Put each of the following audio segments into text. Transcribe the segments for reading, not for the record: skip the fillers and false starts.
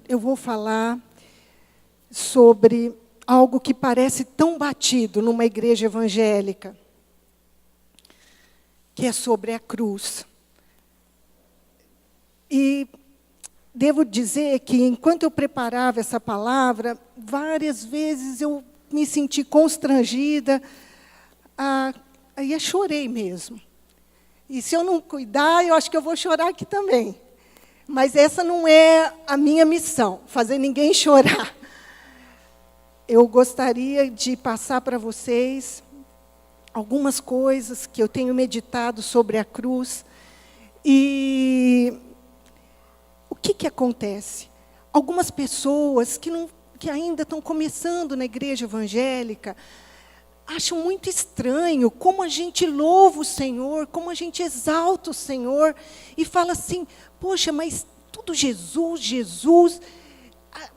eu vou falar sobre algo que parece tão batido numa igreja evangélica, que é sobre a cruz. E devo dizer que, enquanto eu preparava essa palavra, várias vezes eu me senti constrangida, aí eu chorei mesmo. E se eu não cuidar, eu acho que eu vou chorar aqui também. Mas essa não é a minha missão, fazer ninguém chorar. Eu gostaria de passar para vocês algumas coisas que eu tenho meditado sobre a cruz. E o que acontece? Algumas pessoas que ainda estão começando na igreja evangélica acham muito estranho como a gente louva o Senhor, como a gente exalta o Senhor, e fala assim, poxa, mas tudo Jesus, Jesus,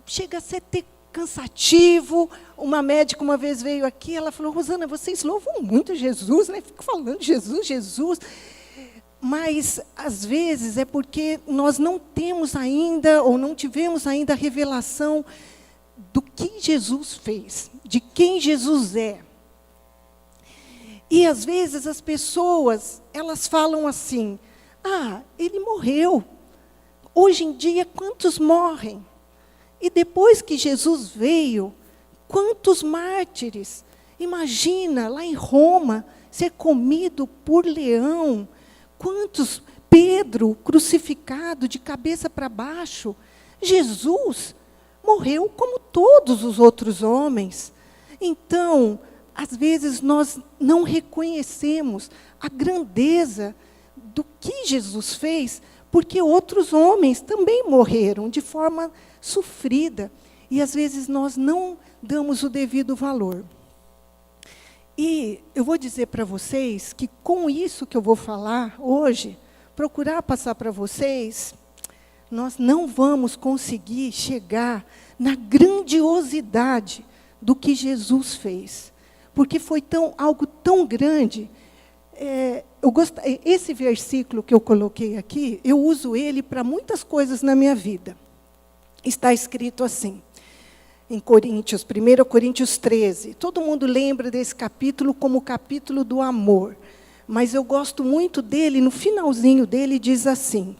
chega a ser até cansativo. Uma médica uma vez veio aqui, ela falou, Rosana, vocês louvam muito Jesus, né? Fico falando Jesus, Jesus. Mas, às vezes, é porque nós não temos ainda, ou não tivemos ainda a revelação do que Jesus fez, de quem Jesus é. E, às vezes, as pessoas, elas falam assim, ele morreu. Hoje em dia, quantos morrem? E depois que Jesus veio, quantos mártires? Imagina, lá em Roma, ser comido por leão. Quantos? Pedro crucificado de cabeça para baixo. Jesus morreu como todos os outros homens. Então, às vezes, nós não reconhecemos a grandeza do que Jesus fez, porque outros homens também morreram de forma sofrida. E, às vezes, nós não damos o devido valor. E eu vou dizer para vocês que, com isso que eu vou falar hoje, procurar passar para vocês, nós não vamos conseguir chegar na grandiosidade do que Jesus fez. Porque foi algo tão grande. Esse versículo que eu coloquei aqui, eu uso ele para muitas coisas na minha vida. Está escrito assim, em Coríntios, 1 Coríntios 13. Todo mundo lembra desse capítulo como o capítulo do amor. Mas eu gosto muito dele, no finalzinho dele diz assim,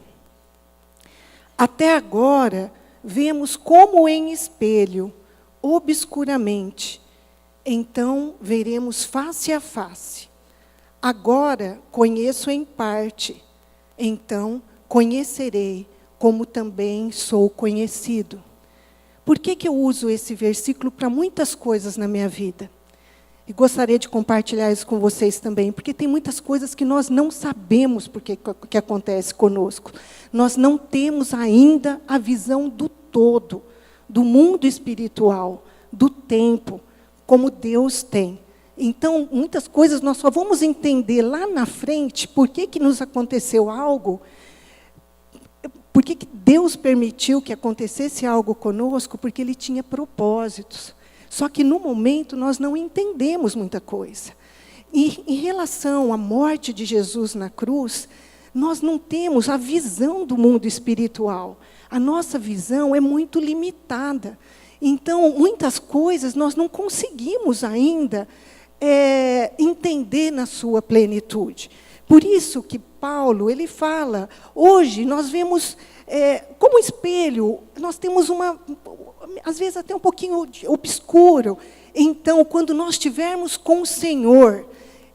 até agora, vemos como em espelho, obscuramente, então veremos face a face. Agora conheço em parte, então conhecerei como também sou conhecido. Por que eu uso esse versículo para muitas coisas na minha vida? E gostaria de compartilhar isso com vocês também, porque tem muitas coisas que nós não sabemos que acontece conosco. Nós não temos ainda a visão do todo, do mundo espiritual, do tempo, como Deus tem. Então, muitas coisas nós só vamos entender lá na frente por que nos aconteceu algo, por que Deus permitiu que acontecesse algo conosco, porque Ele tinha propósitos. Só que, no momento, nós não entendemos muita coisa. E, em relação à morte de Jesus na cruz, nós não temos a visão do mundo espiritual. A nossa visão é muito limitada. Então, muitas coisas nós não conseguimos ainda entender na sua plenitude. Por isso que Paulo, ele fala, hoje nós vemos, como espelho, nós temos às vezes até um pouquinho obscuro. Então, quando nós estivermos com o Senhor,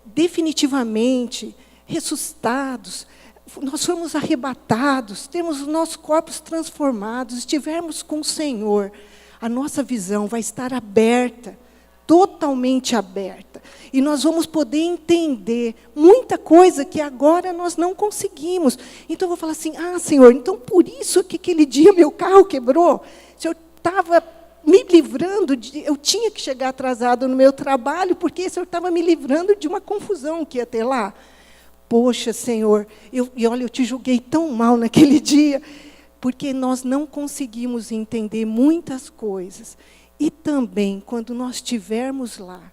definitivamente, ressuscitados, nós formos arrebatados, temos os nossos corpos transformados, estivermos com o Senhor, a nossa visão vai estar aberta, totalmente aberta. E nós vamos poder entender muita coisa que agora nós não conseguimos. Então, eu vou falar assim, Senhor, então por isso que aquele dia meu carro quebrou, o Senhor estava me livrando, eu tinha que chegar atrasado no meu trabalho, porque o Senhor estava me livrando de uma confusão que ia ter lá. Poxa, Senhor, olha, eu te julguei tão mal naquele dia, porque nós não conseguimos entender muitas coisas. E também, quando nós estivermos lá,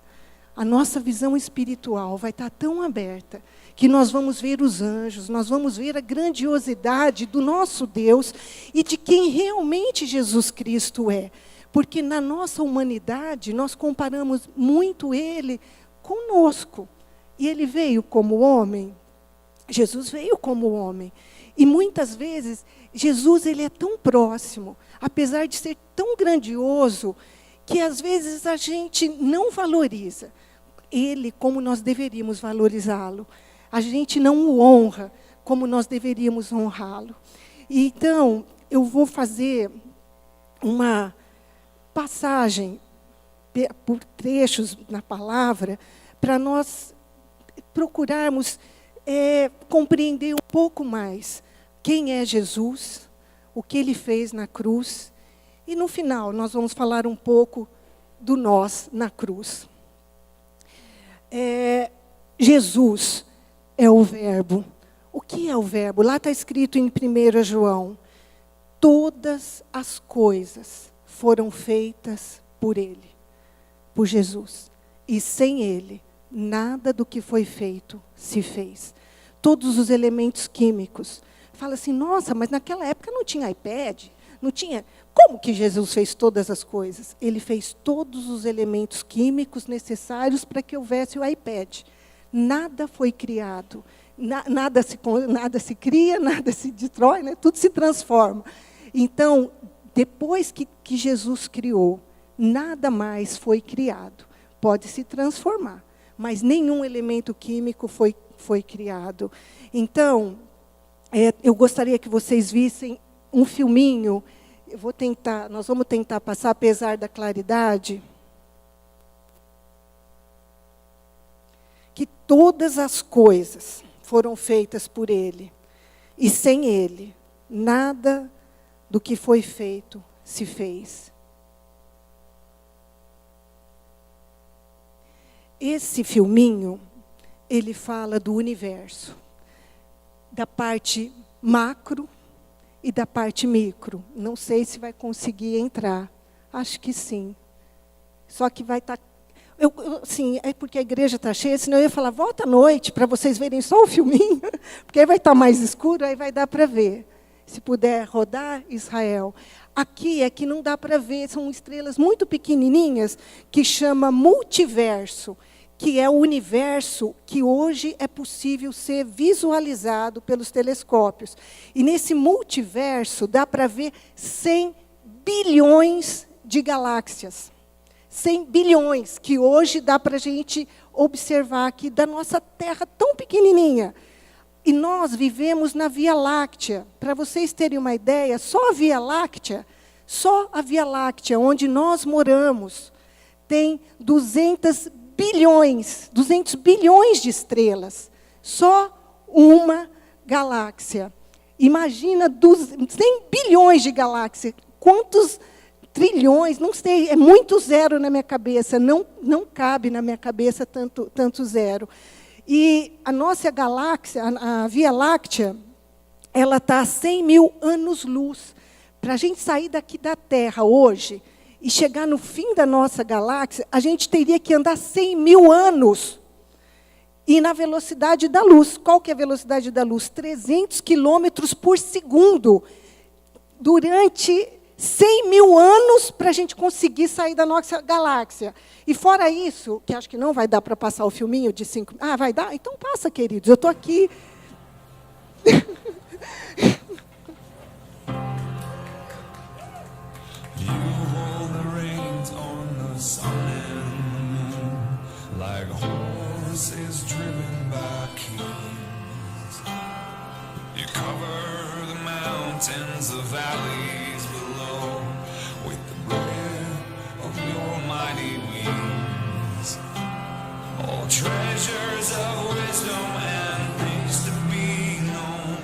a nossa visão espiritual vai estar tão aberta que nós vamos ver os anjos, nós vamos ver a grandiosidade do nosso Deus e de quem realmente Jesus Cristo é. Porque na nossa humanidade, nós comparamos muito Ele conosco. E Ele veio como homem. Jesus veio como homem. E muitas vezes, Jesus ele é tão próximo, apesar de ser tão grandioso, que às vezes a gente não valoriza Ele como nós deveríamos valorizá-lo. A gente não o honra como nós deveríamos honrá-lo. E então, eu vou fazer uma passagem por trechos na palavra, para nós procurarmos compreender um pouco mais quem é Jesus, o que Ele fez na cruz, e no final nós vamos falar um pouco do nós na cruz. Jesus é o verbo. O que é o verbo? Lá está escrito em 1 João, todas as coisas foram feitas por Ele, por Jesus. E sem Ele, nada do que foi feito se fez. Todos os elementos químicos. Fala assim, nossa, mas naquela época não tinha iPad, não tinha... Como que Jesus fez todas as coisas? Ele fez todos os elementos químicos necessários para que houvesse o iPad. Nada foi criado. Nada se cria, nada se destrói, né? Tudo se transforma. Então, depois que Jesus criou, nada mais foi criado. Pode se transformar, mas nenhum elemento químico foi criado. Então, eu gostaria que vocês vissem um filminho. Nós vamos tentar passar, apesar da claridade, que todas as coisas foram feitas por Ele. E sem Ele, nada do que foi feito se fez. Esse filminho, ele fala do universo, da parte macro e da parte micro. Não sei se vai conseguir entrar. Acho que sim. Só que vai estar... Sim, é porque a igreja está cheia, senão eu ia falar, volta à noite, para vocês verem só o filminho, porque aí vai estar mais escuro, aí vai dar para ver. Se puder rodar, Israel. Aqui é que não dá para ver, são estrelas muito pequenininhas, que chama multiverso, que é o universo que hoje é possível ser visualizado pelos telescópios. E nesse multiverso dá para ver 100 bilhões de galáxias. 100 bilhões, que hoje dá para a gente observar aqui da nossa Terra tão pequenininha. E nós vivemos na Via Láctea. Para vocês terem uma ideia, só a Via Láctea, onde nós moramos, tem 200 bilhões de estrelas. Só uma galáxia. Imagina 100 bilhões de galáxias. Quantos trilhões, não sei, é muito zero na minha cabeça. Não cabe na minha cabeça tanto zero. E a nossa galáxia, a Via Láctea, ela está a 100 mil anos-luz. Para a gente sair daqui da Terra hoje e chegar no fim da nossa galáxia, a gente teria que andar 100 mil anos. E na velocidade da luz. Qual que é a velocidade da luz? 300 quilômetros por segundo. Durante 100 mil anos para a gente conseguir sair da nossa galáxia. E fora isso, que acho que não vai dar para passar o filminho de 5... Ah, vai dar? Então passa, queridos. Eu estou aqui. The valleys below with the breath of your mighty wings. All treasures of wisdom and things to be known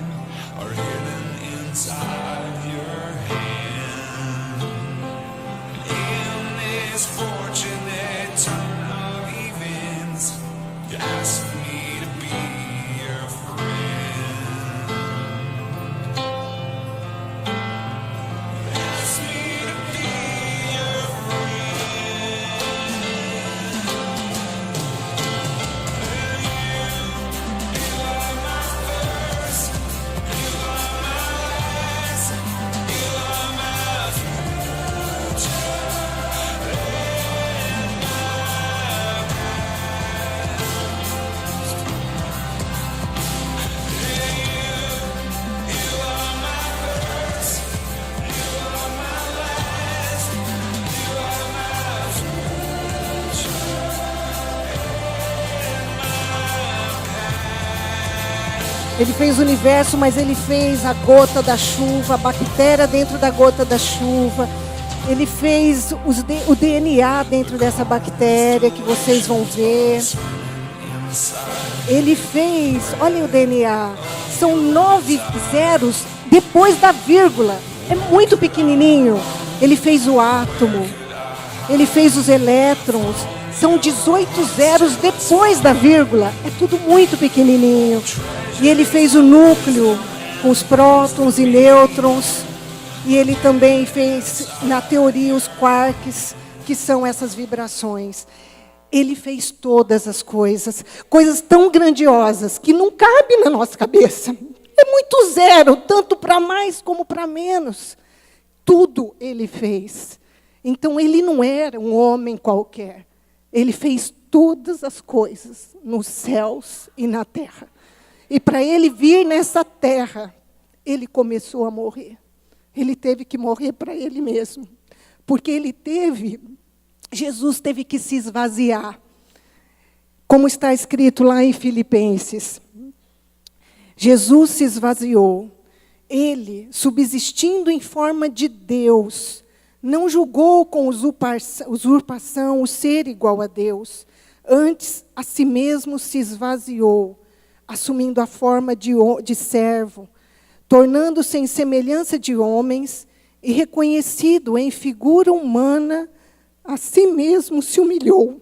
are hidden inside your hand. In this fortunate turn of events, you ask me to be your friend. Ele fez o universo, mas ele fez a gota da chuva, a bactéria dentro da gota da chuva. Ele fez o DNA dentro dessa bactéria que vocês vão ver. Ele fez, olhem o DNA, são 9 zeros depois da vírgula. É muito pequenininho. Ele fez o átomo. Ele fez os elétrons. São 18 zeros depois da vírgula. É tudo muito pequenininho. E ele fez o núcleo com os prótons e nêutrons. E ele também fez, na teoria, os quarks, que são essas vibrações. Ele fez todas as coisas tão grandiosas, que não cabem na nossa cabeça. É muito zero, tanto para mais como para menos. Tudo ele fez. Então, ele não era um homem qualquer. Ele fez todas as coisas nos céus e na terra. E para ele vir nessa terra, ele começou a morrer. Ele teve que morrer para ele mesmo. Porque Jesus teve que se esvaziar. Como está escrito lá em Filipenses. Jesus se esvaziou. Ele, subsistindo em forma de Deus, não julgou com usurpação o ser igual a Deus. Antes, a si mesmo se esvaziou, assumindo a forma de servo, tornando-se em semelhança de homens e reconhecido em figura humana, a si mesmo se humilhou,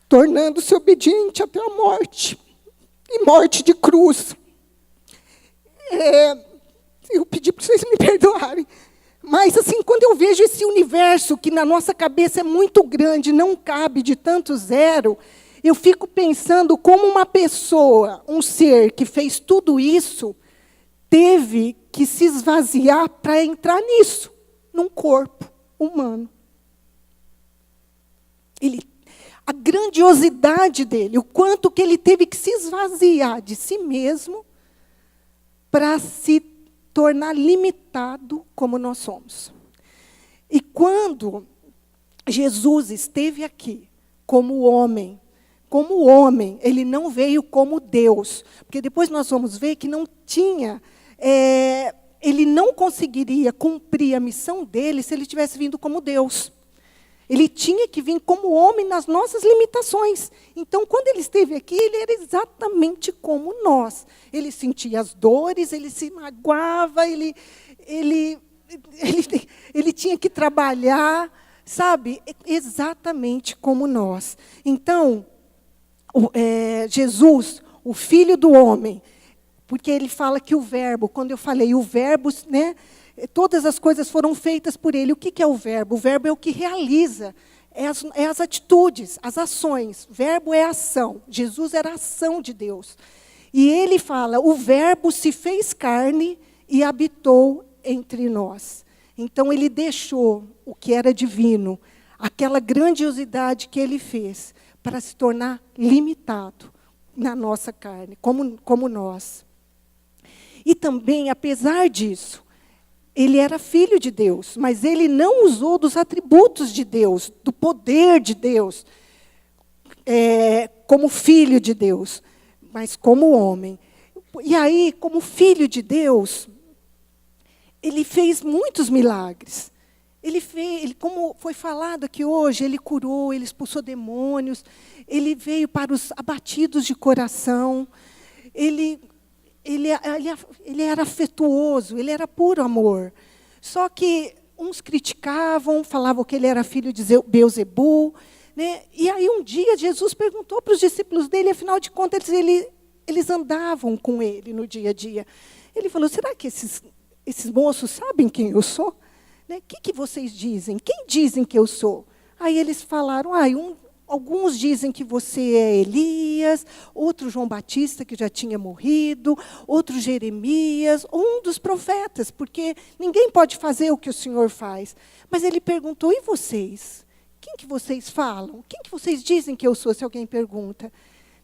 tornando-se obediente até a morte, e morte de cruz. Eu pedi para vocês me perdoarem, mas assim, quando eu vejo esse universo que na nossa cabeça é muito grande, não cabe de tanto zero, eu fico pensando como uma pessoa, um ser que fez tudo isso, teve que se esvaziar para entrar nisso, num corpo humano. A grandiosidade dele, o quanto que ele teve que se esvaziar de si mesmo para se tornar limitado como nós somos. E quando Jesus esteve aqui como homem, ele não veio como Deus, porque depois nós vamos ver que não tinha, ele não conseguiria cumprir a missão dele se ele tivesse vindo como Deus. Ele tinha que vir como homem nas nossas limitações. Então, quando ele esteve aqui, ele era exatamente como nós. Ele sentia as dores, ele se magoava, ele tinha que trabalhar, sabe? Exatamente como nós. Então, Jesus, o Filho do homem, porque ele fala que o verbo, quando eu falei o verbo, né? Todas as coisas foram feitas por ele. O que é o verbo? O verbo é o que realiza, é as atitudes, as ações. Verbo é ação. Jesus era a ação de Deus. E ele fala, o verbo se fez carne e habitou entre nós. Então ele deixou o que era divino, aquela grandiosidade que ele fez, para se tornar limitado na nossa carne, como nós. E também, apesar disso, ele era filho de Deus, mas ele não usou dos atributos de Deus, do poder de Deus, como filho de Deus, mas como homem. E aí, como filho de Deus, ele fez muitos milagres. Como foi falado aqui hoje, ele curou, ele expulsou demônios, ele veio para os abatidos de coração, ele era afetuoso, ele era puro amor. Só que uns criticavam, falavam que ele era filho de Beelzebul, né? E aí um dia Jesus perguntou para os discípulos dele, afinal de contas eles andavam com ele no dia a dia. Ele falou, será que esses moços sabem quem eu sou? Né? O que vocês dizem? Quem dizem que eu sou? Aí eles falaram, alguns dizem que você é Elias, outro João Batista, que já tinha morrido, outro Jeremias, ou um dos profetas, porque ninguém pode fazer o que o Senhor faz. Mas ele perguntou, e vocês? Quem que vocês falam? Quem que vocês dizem que eu sou, se alguém pergunta?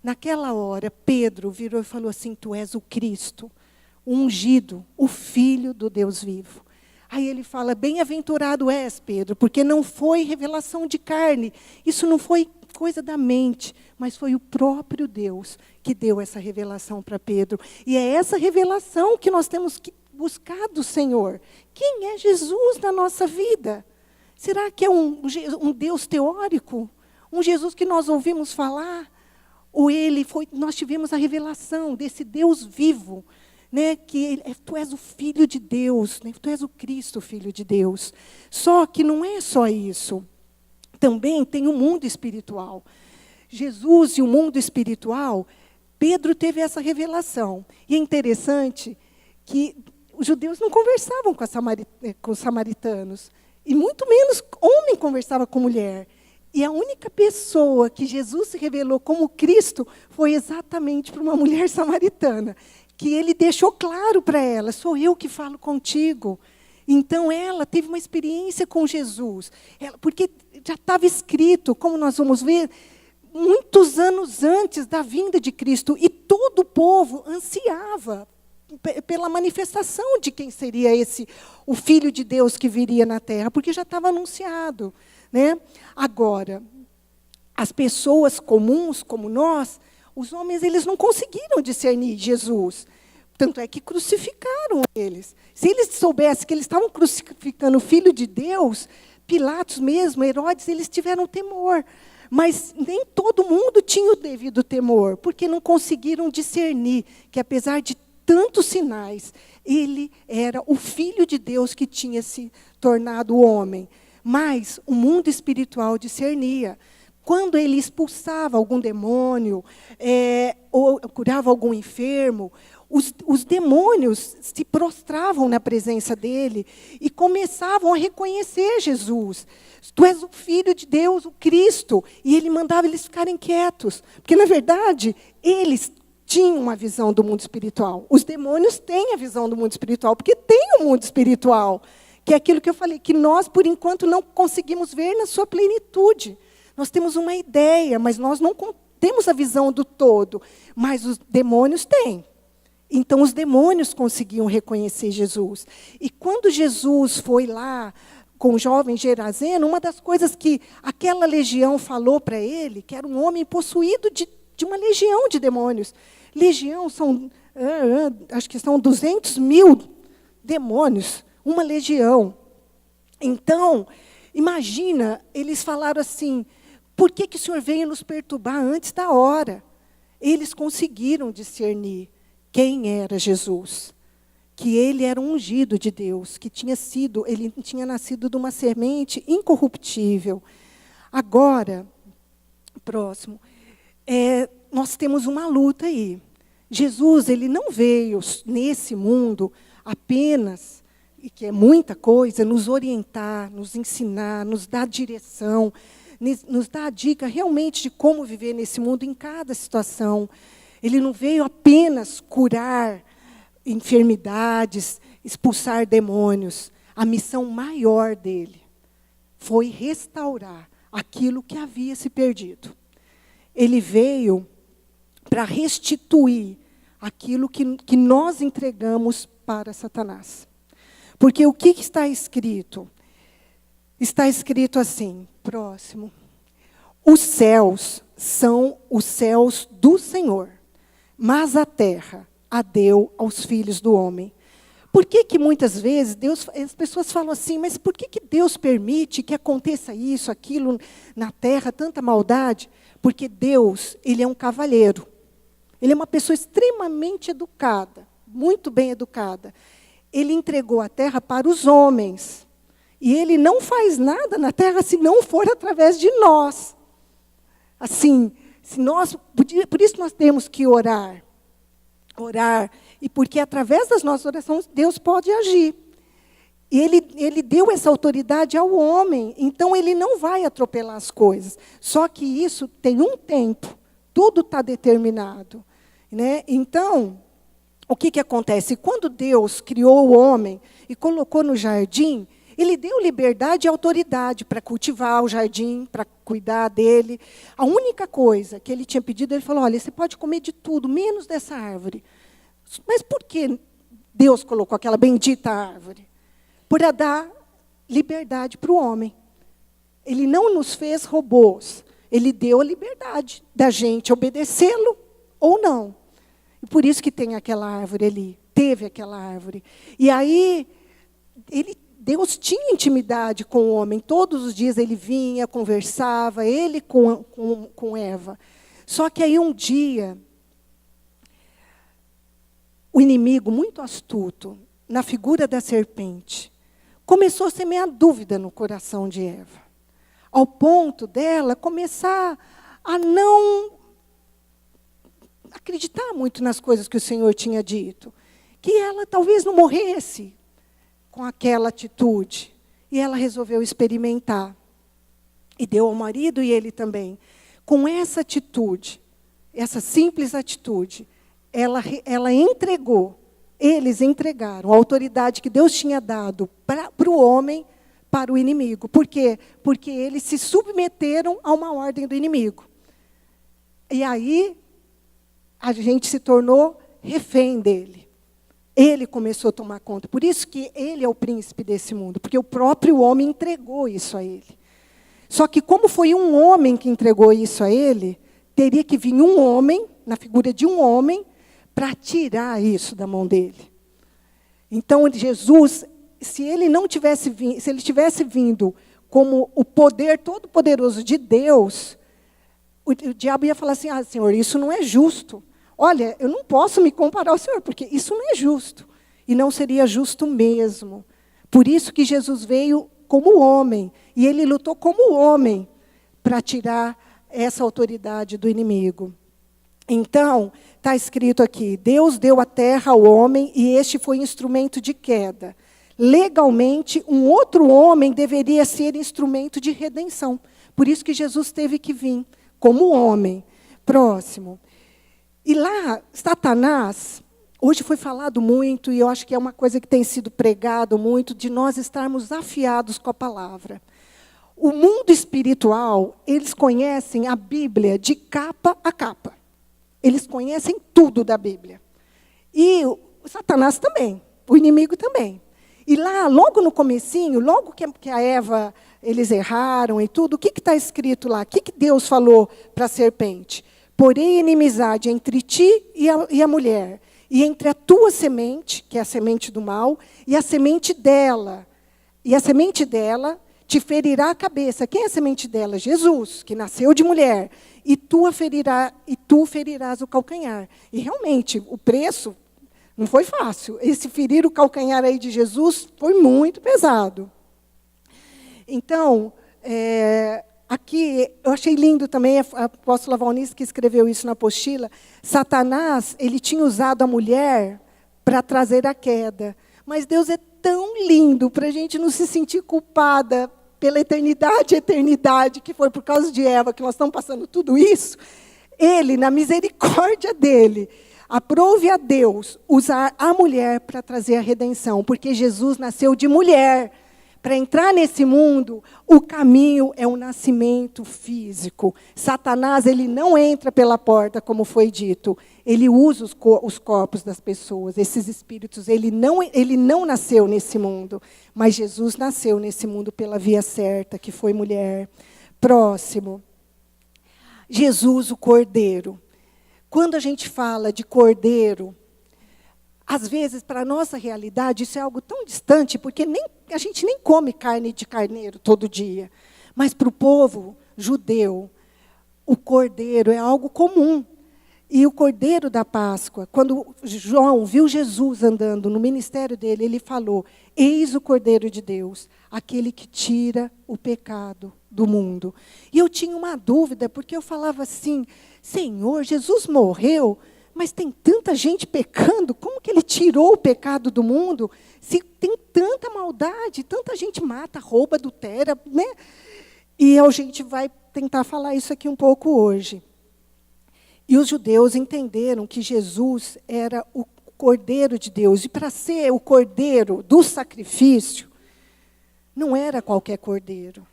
Naquela hora, Pedro virou e falou assim, tu és o Cristo, o ungido, o Filho do Deus vivo. Aí ele fala, bem-aventurado és, Pedro, porque não foi revelação de carne. Isso não foi coisa da mente, mas foi o próprio Deus que deu essa revelação para Pedro. E é essa revelação que nós temos que buscar do Senhor. Quem é Jesus na nossa vida? Será que é um Deus teórico? Um Jesus que nós ouvimos falar? Ou nós tivemos a revelação desse Deus vivo, né, que tu és o Filho de Deus, né, tu és o Cristo, Filho de Deus. Só que não é só isso. Também tem o mundo espiritual. Jesus e o mundo espiritual, Pedro teve essa revelação. E é interessante que os judeus não conversavam com os samaritanos. E muito menos homem conversava com mulher. E a única pessoa que Jesus se revelou como Cristo foi exatamente para uma mulher samaritana. Que ele deixou claro para ela, sou eu que falo contigo. Então ela teve uma experiência com Jesus. Porque já estava escrito, como nós vamos ver, muitos anos antes da vinda de Cristo. E todo o povo ansiava pela manifestação de quem seria o Filho de Deus que viria na Terra, porque já estava anunciado, né? Agora, as pessoas comuns, como nós, os homens, eles não conseguiram discernir Jesus. Tanto é que crucificaram eles. Se eles soubessem que eles estavam crucificando o Filho de Deus, Pilatos mesmo, Herodes, eles tiveram temor. Mas nem todo mundo tinha o devido temor, porque não conseguiram discernir que, apesar de tantos sinais, ele era o Filho de Deus que tinha se tornado homem. Mas o mundo espiritual discernia. Quando ele expulsava algum demônio, ou curava algum enfermo, os demônios se prostravam na presença dele e começavam a reconhecer Jesus. Tu és o Filho de Deus, o Cristo. E ele mandava eles ficarem quietos. Porque, na verdade, eles tinham uma visão do mundo espiritual. Os demônios têm a visão do mundo espiritual, porque tem o mundo espiritual, que é aquilo que eu falei, que nós, por enquanto, não conseguimos ver na sua plenitude. Nós temos uma ideia, mas nós não temos a visão do todo. Mas os demônios têm. Então, os demônios conseguiam reconhecer Jesus. E quando Jesus foi lá com o jovem Gerazeno, uma das coisas que aquela legião falou para ele, que era um homem possuído de uma legião de demônios. Legião acho que são 200.000 demônios, uma legião. Então, imagina, eles falaram assim, por que o Senhor veio nos perturbar antes da hora? Eles conseguiram discernir quem era Jesus. Que ele era um ungido de Deus, que ele tinha nascido de uma semente incorruptível. Agora, próximo, nós temos uma luta aí. Jesus, ele não veio nesse mundo apenas, e que é muita coisa, nos orientar, nos ensinar, nos dar direção, nos dar a dica realmente de como viver nesse mundo em cada situação. Ele não veio apenas curar enfermidades, expulsar demônios. A missão maior dele foi restaurar aquilo que havia se perdido. Ele veio para restituir aquilo que nós entregamos para Satanás. Porque o que está escrito? Está escrito assim, próximo. Os céus são os céus do Senhor, mas a terra a deu aos filhos do homem. Por que muitas vezes as pessoas falam assim, mas por que Deus permite que aconteça isso, aquilo na terra, tanta maldade? Porque Deus, ele é um cavalheiro. Ele é uma pessoa extremamente educada, muito bem educada. Ele entregou a terra para os homens. E ele não faz nada na terra se não for através de nós. Assim, por isso nós temos que orar. Orar. E porque através das nossas orações, Deus pode agir. E ele deu essa autoridade ao homem. Então, ele não vai atropelar as coisas. Só que isso tem um tempo. Tudo está determinado. Né? Então, o que acontece? Quando Deus criou o homem e colocou no jardim, ele deu liberdade e autoridade para cultivar o jardim, para cuidar dele. A única coisa que ele tinha pedido, ele falou, olha, você pode comer de tudo, menos dessa árvore. Mas por que Deus colocou aquela bendita árvore? Para dar liberdade para o homem. Ele não nos fez robôs. Ele deu a liberdade da gente obedecê-lo ou não. E por isso que tem aquela árvore ali, teve aquela árvore. E aí, Deus tinha intimidade com o homem. Todos os dias ele vinha, conversava, ele com Eva. Só que aí um dia, o inimigo, muito astuto, na figura da serpente, começou a semear dúvida no coração de Eva, ao ponto dela começar a não acreditar muito nas coisas que o Senhor tinha dito, que ela talvez não morresse com aquela atitude. E ela resolveu experimentar. E deu ao marido e ele também. Com essa atitude, essa simples atitude, ela entregou, eles entregaram a autoridade que Deus tinha dado para o homem, para o inimigo. Por quê? Porque eles se submeteram a uma ordem do inimigo. E aí, a gente se tornou refém dele. Ele começou a tomar conta. Por isso que ele é o príncipe desse mundo, porque o próprio homem entregou isso a ele. Só que como foi um homem que entregou isso a ele, teria que vir um homem, na figura de um homem, para tirar isso da mão dele. Então, Jesus, se ele tivesse vindo como o poder todo-poderoso de Deus, o diabo ia falar assim: Senhor, isso não é justo. Olha, eu não posso me comparar ao Senhor, porque isso não é justo. E não seria justo mesmo. Por isso que Jesus veio como homem, e ele lutou como homem para tirar essa autoridade do inimigo. Então, está escrito aqui: Deus deu a terra ao homem e este foi instrumento de queda. Legalmente, um outro homem deveria ser instrumento de redenção. Por isso que Jesus teve que vir como homem. Próximo. E lá, Satanás, hoje foi falado muito, e eu acho que é uma coisa que tem sido pregado muito, de nós estarmos afiados com a palavra. O mundo espiritual, eles conhecem a Bíblia de capa a capa. Eles conhecem tudo da Bíblia. E o Satanás também, o inimigo também. E lá, logo no comecinho, logo que a Eva, eles erraram e tudo, o que está escrito lá? O que Deus falou para a serpente? Porém, inimizade entre ti e a mulher, e entre a tua semente, que é a semente do mal, e a semente dela. E a semente dela te ferirá a cabeça. Quem é a semente dela? Jesus, que nasceu de mulher. E tu ferirás o calcanhar. E realmente, o preço não foi fácil. Esse ferir o calcanhar aí de Jesus foi muito pesado. Então, aqui, eu achei lindo também, a apóstola Valnice que escreveu isso na apostila. Satanás, ele tinha usado a mulher para trazer a queda. Mas Deus é tão lindo para a gente não se sentir culpada pela eternidade, que foi por causa de Eva, que nós estamos passando tudo isso. Ele, na misericórdia dele, aprove a Deus usar a mulher para trazer a redenção, porque Jesus nasceu de mulher. Para entrar nesse mundo, o caminho é um nascimento físico. Satanás, ele não entra pela porta, como foi dito. Ele usa os corpos das pessoas, esses espíritos. Ele não nasceu nesse mundo, mas Jesus nasceu nesse mundo pela via certa, que foi mulher. Próximo. Jesus, o Cordeiro. Quando a gente fala de Cordeiro, às vezes, para a nossa realidade, isso é algo tão distante, porque a gente nem come carne de carneiro todo dia. Mas para o povo judeu, o cordeiro é algo comum. E o cordeiro da Páscoa, quando João viu Jesus andando no ministério dele, ele falou: eis o Cordeiro de Deus, aquele que tira o pecado do mundo. E eu tinha uma dúvida, porque eu falava assim: Senhor, Jesus morreu, mas tem tanta gente pecando, como que ele tirou o pecado do mundo? Se tem tanta maldade, tanta gente mata, rouba, adultera, né? E a gente vai tentar falar isso aqui um pouco hoje. E os judeus entenderam que Jesus era o Cordeiro de Deus. E para ser o Cordeiro do sacrifício, não era qualquer cordeiro.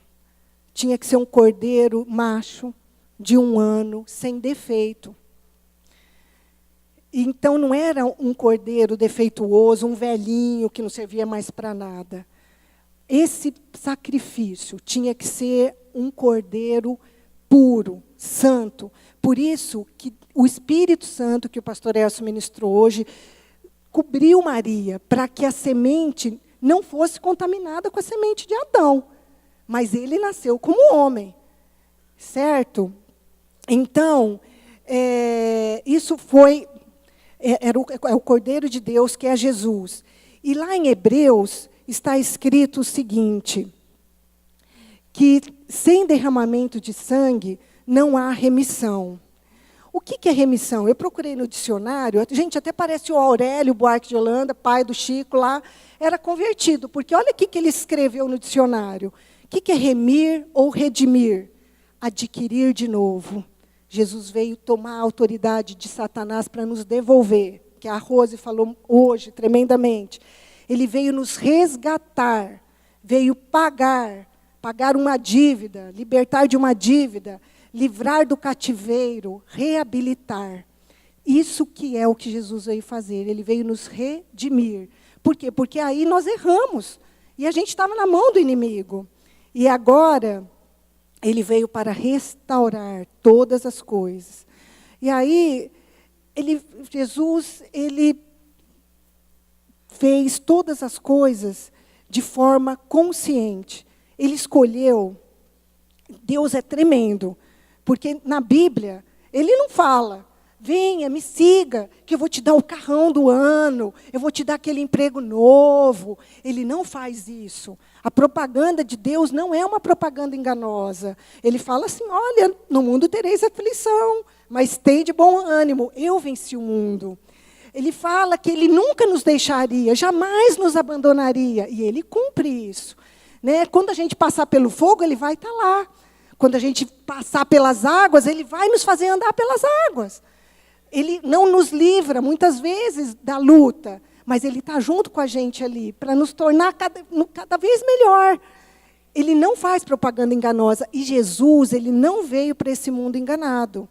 Tinha que ser um cordeiro macho, de 1 ano, sem defeito. Então, não era um cordeiro defeituoso, um velhinho que não servia mais para nada. Esse sacrifício tinha que ser um cordeiro puro, santo. Por isso que o Espírito Santo, que o pastor Elcio ministrou hoje, cobriu Maria, para que a semente não fosse contaminada com a semente de Adão. Mas ele nasceu como homem, certo? Então, isso foi... Era o Cordeiro de Deus, que é Jesus. E lá em Hebreus está escrito o seguinte, que sem derramamento de sangue não há remissão. O que é remissão? Eu procurei no dicionário, gente, até parece o Aurélio Buarque de Holanda, pai do Chico lá, era convertido, porque olha o que ele escreveu no dicionário. O que é remir ou redimir? Adquirir de novo. Jesus veio tomar a autoridade de Satanás para nos devolver, que a Rose falou hoje tremendamente. Ele veio nos resgatar, veio pagar uma dívida, libertar de uma dívida, livrar do cativeiro, reabilitar. Isso que é o que Jesus veio fazer, ele veio nos redimir. Por quê? Porque aí nós erramos, e a gente estava na mão do inimigo. E agora, ele veio para restaurar todas as coisas. E aí, Jesus fez todas as coisas de forma consciente. Ele escolheu, Deus é tremendo, porque na Bíblia, ele não fala, venha, me siga, que eu vou te dar o carrão do ano, eu vou te dar aquele emprego novo. Ele não faz isso. A propaganda de Deus não é uma propaganda enganosa. Ele fala assim, olha, no mundo tereis aflição, mas tem de bom ânimo, eu venci o mundo. Ele fala que ele nunca nos deixaria, jamais nos abandonaria, e ele cumpre isso. Né? Quando a gente passar pelo fogo, ele vai estar lá. Quando a gente passar pelas águas, ele vai nos fazer andar pelas águas. Ele não nos livra, muitas vezes, da luta, mas ele está junto com a gente ali, para nos tornar cada vez melhor. Ele não faz propaganda enganosa. E Jesus, ele não veio para esse mundo enganado.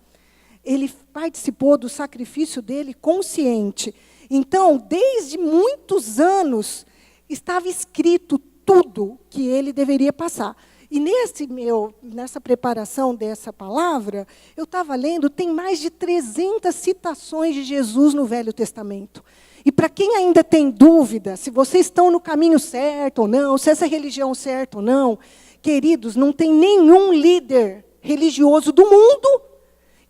Ele participou do sacrifício dele consciente. Então, desde muitos anos, estava escrito tudo que ele deveria passar. E nessa preparação dessa palavra, eu estava lendo, tem mais de 300 citações de Jesus no Velho Testamento. E para quem ainda tem dúvida, se vocês estão no caminho certo ou não, se essa religião é certa ou não, queridos, não tem nenhum líder religioso do mundo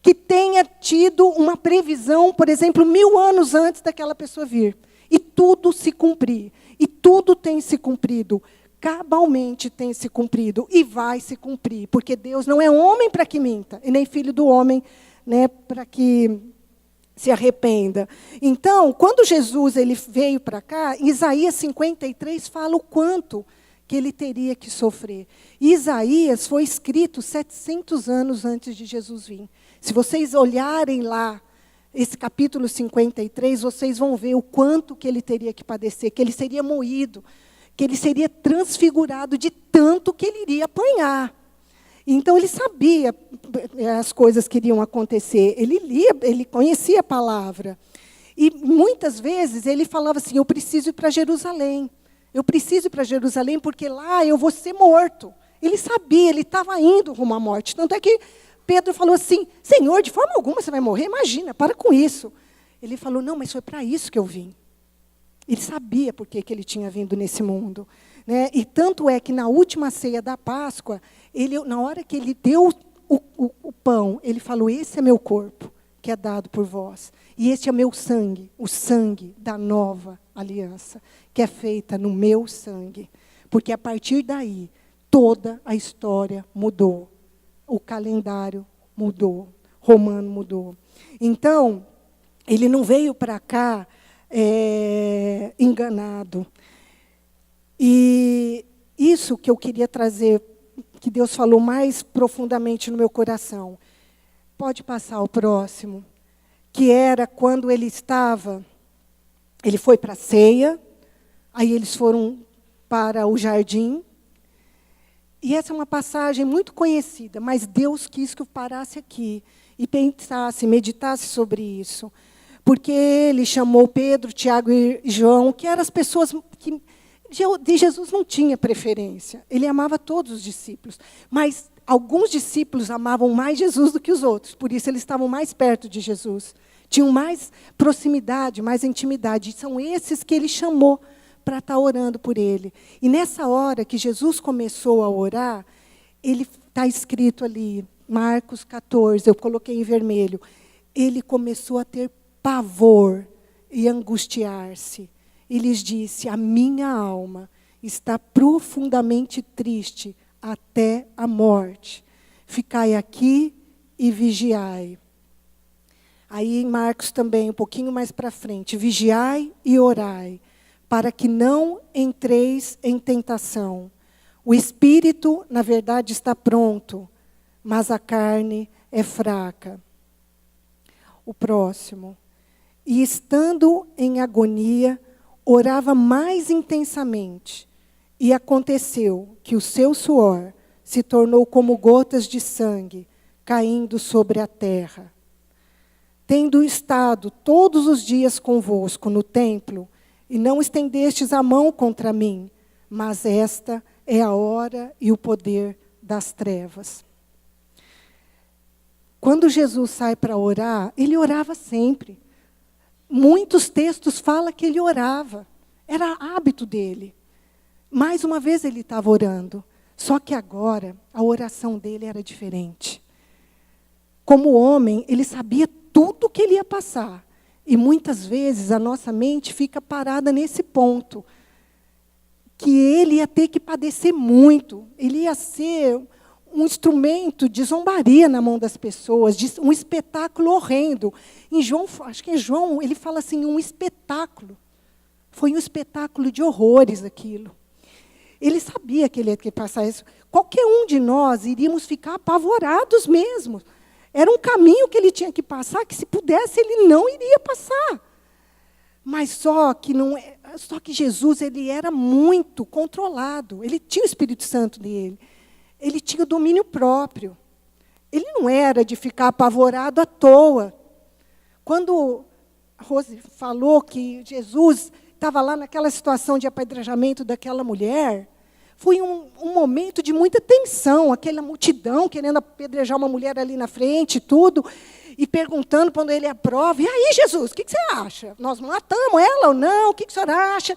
que tenha tido uma previsão, por exemplo, 1000 anos antes daquela pessoa vir. E tudo se cumprir. E tudo tem se cumprido. Cabalmente tem se cumprido. E vai se cumprir. Porque Deus não é homem para que minta. E nem filho do homem, né, para que se arrependa. Então, quando Jesus veio para cá, Isaías 53 fala o quanto que ele teria que sofrer. E Isaías foi escrito 700 anos antes de Jesus vir. Se vocês olharem lá, esse capítulo 53, vocês vão ver o quanto que ele teria que padecer, que ele seria moído, que ele seria transfigurado de tanto que ele iria apanhar. Então, ele sabia as coisas que iriam acontecer. Ele lia, ele conhecia a palavra. E, muitas vezes, ele falava assim, eu preciso ir para Jerusalém. Eu preciso ir para Jerusalém porque lá eu vou ser morto. Ele sabia, ele estava indo rumo à morte. Tanto é que Pedro falou assim, Senhor, de forma alguma você vai morrer? Imagina, para com isso. Ele falou, não, mas foi para isso que eu vim. Ele sabia por que ele tinha vindo nesse mundo. Né? E tanto é que na última ceia da Páscoa, na hora que ele deu o pão, ele falou, esse é meu corpo, que é dado por vós. E este é meu sangue, o sangue da nova aliança, que é feita no meu sangue. Porque a partir daí, toda a história mudou. O calendário mudou, romano mudou. Então, ele não veio para cá enganado. E isso que eu queria trazer, que Deus falou mais profundamente no meu coração. Pode passar o próximo. Que era quando ele foi para a ceia, aí eles foram para o jardim. E essa é uma passagem muito conhecida, mas Deus quis que eu parasse aqui e pensasse, meditasse sobre isso. Porque ele chamou Pedro, Tiago e João, que eram as pessoas que de Jesus não tinha preferência. Ele amava todos os discípulos. Mas alguns discípulos amavam mais Jesus do que os outros, por isso eles estavam mais perto de Jesus. Tinham mais proximidade, mais intimidade. E são esses que ele chamou para estar orando por ele. E nessa hora que Jesus começou a orar, ele está escrito ali, Marcos 14, eu coloquei em vermelho. Ele começou a ter pavor e angustiar-se. E lhes disse: a minha alma está profundamente triste até a morte. Ficai aqui e vigiai. Aí em Marcos também, um pouquinho mais para frente, vigiai e orai, para que não entreis em tentação. O espírito, na verdade, está pronto, mas a carne é fraca. O próximo. E estando em agonia, orava mais intensamente. E aconteceu que o seu suor se tornou como gotas de sangue caindo sobre a terra. Tendo estado todos os dias convosco no templo, e não estendestes a mão contra mim, mas esta é a hora e o poder das trevas. Quando Jesus sai para orar, ele orava sempre. Muitos textos falam que ele orava. Era hábito dele. Mais uma vez ele estava orando. Só que agora, a oração dele era diferente. Como homem, ele sabia tudo o que ele ia passar. E muitas vezes a nossa mente fica parada nesse ponto. Que ele ia ter que padecer muito. Ele ia ser um instrumento de zombaria na mão das pessoas, de um espetáculo horrendo. Em João, acho que é João, ele fala assim, um espetáculo. Foi um espetáculo de horrores aquilo. Ele sabia que ele ia ter que passar isso. Qualquer um de nós iríamos ficar apavorados mesmo. Era um caminho que ele tinha que passar, que se pudesse ele não iria passar. Mas só que Jesus, ele era muito controlado. Ele tinha o Espírito Santo nele. Ele tinha o domínio próprio. Ele não era de ficar apavorado à toa. Quando a Rose falou que Jesus estava lá naquela situação de apedrejamento daquela mulher, foi um momento de muita tensão, aquela multidão querendo apedrejar uma mulher ali na frente, tudo, e perguntando quando ele aprova, e aí, Jesus, o que você acha? Nós matamos ela ou não? O que o senhor acha?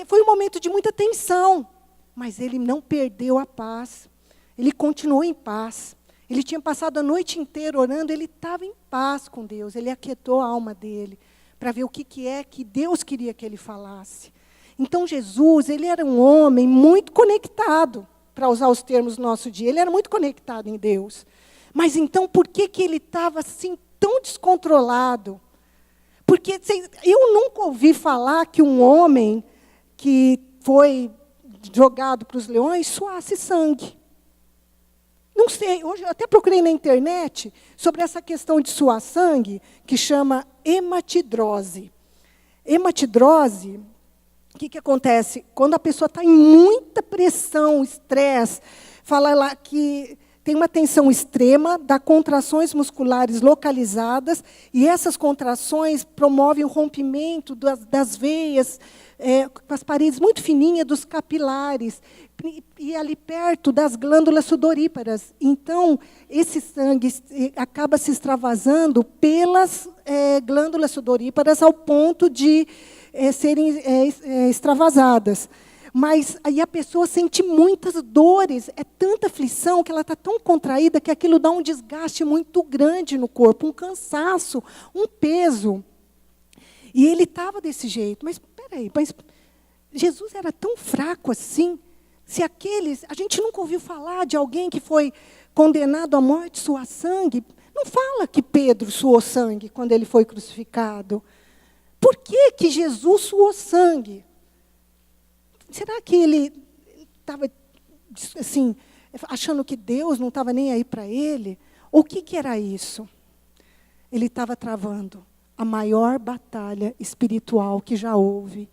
Foi um momento de muita tensão, mas ele não perdeu a paz, ele continuou em paz. Ele tinha passado a noite inteira orando, ele estava em paz com Deus, ele aquietou a alma dele, para ver o que é que Deus queria que ele falasse. Então, Jesus, ele era um homem muito conectado, para usar os termos do nosso dia. Ele era muito conectado em Deus. Mas, então, por que ele estava assim, tão descontrolado? Porque eu nunca ouvi falar que um homem que foi jogado para os leões suasse sangue. Não sei, hoje eu até procurei na internet sobre essa questão de suar sangue, que chama hematidrose. Hematidrose... O que acontece? Quando a pessoa está em muita pressão, estresse, fala lá que tem uma tensão extrema, dá contrações musculares localizadas, e essas contrações promovem o rompimento das veias, com as paredes muito fininhas dos capilares, e ali perto das glândulas sudoríparas. Então, esse sangue acaba se extravasando pelas glândulas sudoríparas ao ponto de serem extravasadas. Mas aí a pessoa sente muitas dores, é tanta aflição que ela está tão contraída que aquilo dá um desgaste muito grande no corpo, um cansaço, um peso. E ele estava desse jeito. Mas, peraí, Jesus era tão fraco assim? Se a gente nunca ouviu falar de alguém que foi condenado à morte suar sangue? Não fala que Pedro suou sangue quando ele foi crucificado. Por que Jesus suou sangue? Será que ele estava assim, achando que Deus não estava nem aí para ele? Ou o que era isso? Ele estava travando a maior batalha espiritual que já houve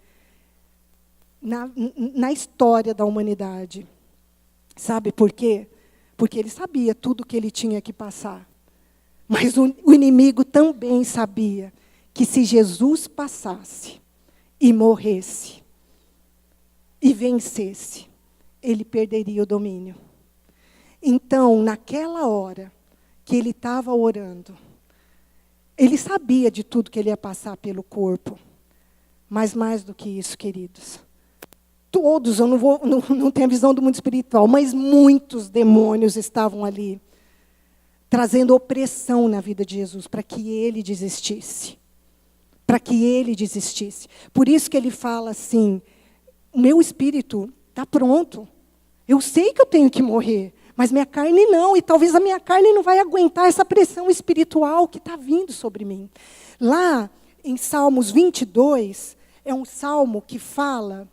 na história da humanidade. Sabe por quê? Porque ele sabia tudo o que ele tinha que passar. Mas o inimigo também sabia que se Jesus passasse e morresse e vencesse, ele perderia o domínio. Então, naquela hora que ele estava orando, ele sabia de tudo que ele ia passar pelo corpo. Mas mais do que isso, queridos, todos, eu não tenho a visão do mundo espiritual, mas muitos demônios estavam ali, trazendo opressão na vida de Jesus, para que ele desistisse. Para que ele desistisse. Por isso que ele fala assim, o meu espírito está pronto. Eu sei que eu tenho que morrer, mas minha carne não. E talvez a minha carne não vai aguentar essa pressão espiritual que está vindo sobre mim. Lá, em Salmos 22, é um salmo que fala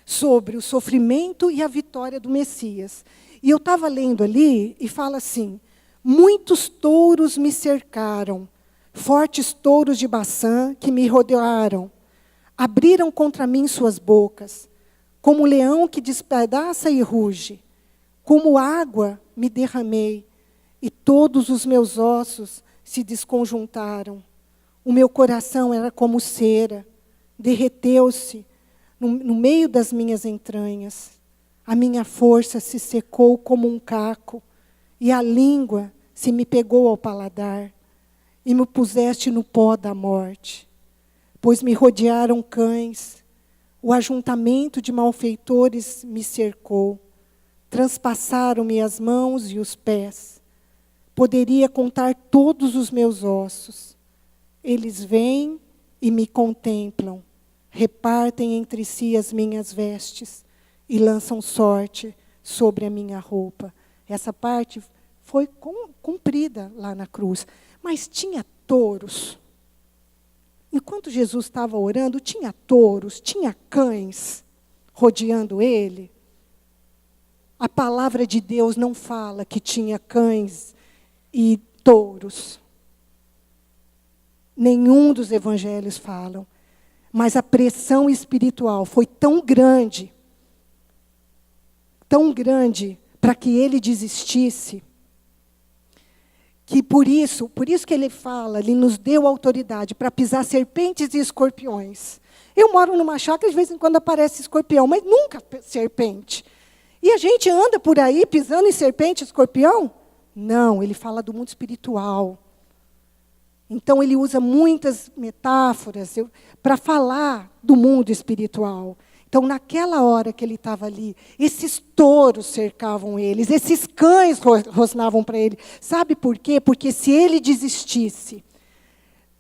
sobre o sofrimento e a vitória do Messias. E eu estava lendo ali e fala assim, muitos touros me cercaram, fortes touros de Baçã que me rodearam, abriram contra mim suas bocas, como leão que despedaça e ruge, como água me derramei, e todos os meus ossos se desconjuntaram. O meu coração era como cera, derreteu-se no meio das minhas entranhas. A minha força se secou como um caco, e a língua se me pegou ao paladar, e me puseste no pó da morte. Pois me rodearam cães, o ajuntamento de malfeitores me cercou, transpassaram-me as mãos e os pés. Poderia contar todos os meus ossos. Eles vêm e me contemplam, repartem entre si as minhas vestes e lançam sorte sobre a minha roupa. Essa parte foi cumprida lá na cruz. Mas tinha touros. Enquanto Jesus estava orando, tinha touros, tinha cães rodeando ele. A palavra de Deus não fala que tinha cães e touros. Nenhum dos evangelhos falam. Mas a pressão espiritual foi tão grande para que ele desistisse, que por isso que ele fala, ele nos deu autoridade para pisar serpentes e escorpiões. Eu moro numa chácara, de vez em quando aparece escorpião, mas nunca serpente. E a gente anda por aí pisando em serpente e escorpião? Não, ele fala do mundo espiritual. Então ele usa muitas metáforas para falar do mundo espiritual. Então, naquela hora que ele estava ali, esses touros cercavam eles, esses cães rosnavam para ele. Sabe por quê? Porque se ele desistisse,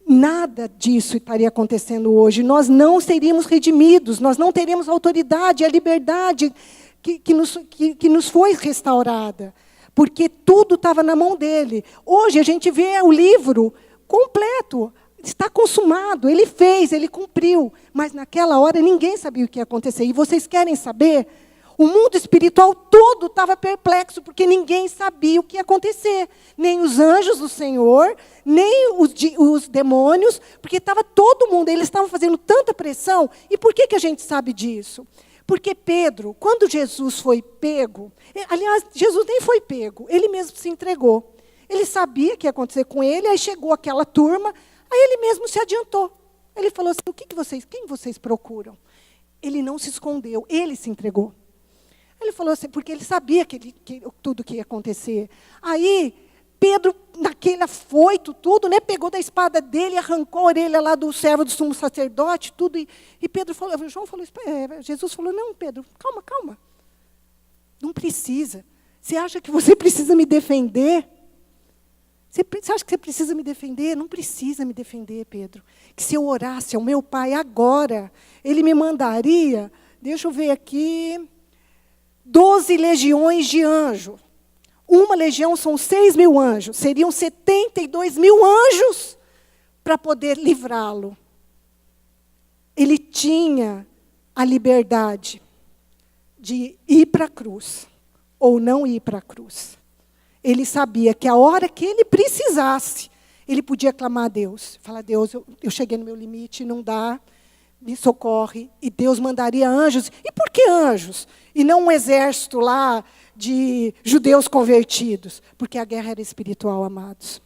nada disso estaria acontecendo hoje. Nós não seríamos redimidos, nós não teríamos a autoridade, a liberdade que nos foi restaurada. Porque tudo estava na mão dele. Hoje a gente vê o livro completo. Está consumado, ele fez, ele cumpriu. Mas naquela hora ninguém sabia o que ia acontecer. E vocês querem saber? O mundo espiritual todo estava perplexo, porque ninguém sabia o que ia acontecer. Nem os anjos do Senhor, nem os demônios, porque estava todo mundo, eles estavam fazendo tanta pressão. E por que a gente sabe disso? Porque Pedro, quando Jesus foi pego, aliás, Jesus nem foi pego, ele mesmo se entregou. Ele sabia o que ia acontecer com ele, aí chegou aquela turma. Aí ele mesmo se adiantou. Ele falou assim, quem vocês procuram? Ele não se escondeu, ele se entregou. Ele falou assim, porque ele sabia que tudo que ia acontecer. Aí, Pedro, naquele afoito, tudo, né, pegou da espada dele, arrancou a orelha lá do servo do sumo sacerdote, tudo. E Pedro falou, Jesus falou, não, Pedro, calma. Não precisa. Você acha que você precisa me defender? Você acha que você precisa me defender? Não precisa me defender, Pedro. Que se eu orasse ao meu Pai agora, Ele me mandaria, deixa eu ver aqui, 12 legiões de anjos. Uma legião são 6.000 anjos. Seriam 72.000 anjos para poder livrá-lo. Ele tinha a liberdade de ir para a cruz ou não ir para a cruz. Ele sabia que a hora que ele precisasse, ele podia clamar a Deus. Falar, Deus, eu cheguei no meu limite, não dá, me socorre. E Deus mandaria anjos. E por que anjos? E não um exército lá de judeus convertidos? Porque a guerra era espiritual, amados.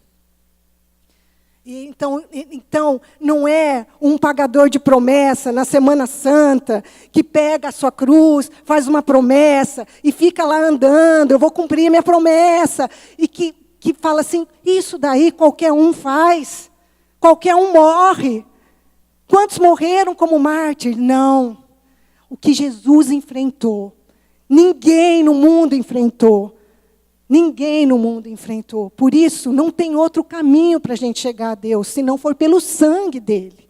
Então, não é um pagador de promessa na Semana Santa, que pega a sua cruz, faz uma promessa e fica lá andando, eu vou cumprir minha promessa. E que fala assim, isso daí qualquer um faz, qualquer um morre. Quantos morreram como mártir? Não. O que Jesus enfrentou, ninguém no mundo enfrentou. Ninguém no mundo enfrentou. Por isso, não tem outro caminho para a gente chegar a Deus, se não for pelo sangue dele,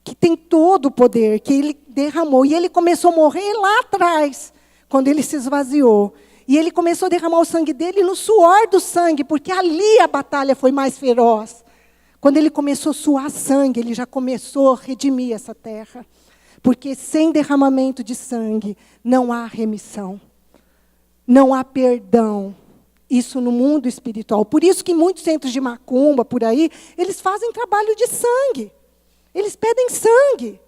que tem todo o poder, que ele derramou. E ele começou a morrer lá atrás, quando ele se esvaziou. E ele começou a derramar o sangue dele no suor do sangue, porque ali a batalha foi mais feroz. Quando ele começou a suar sangue, ele já começou a redimir essa terra. Porque sem derramamento de sangue, não há remissão, não há perdão. Isso no mundo espiritual. Por isso que muitos centros de macumba, por aí, eles fazem trabalho de sangue. Eles pedem sangue.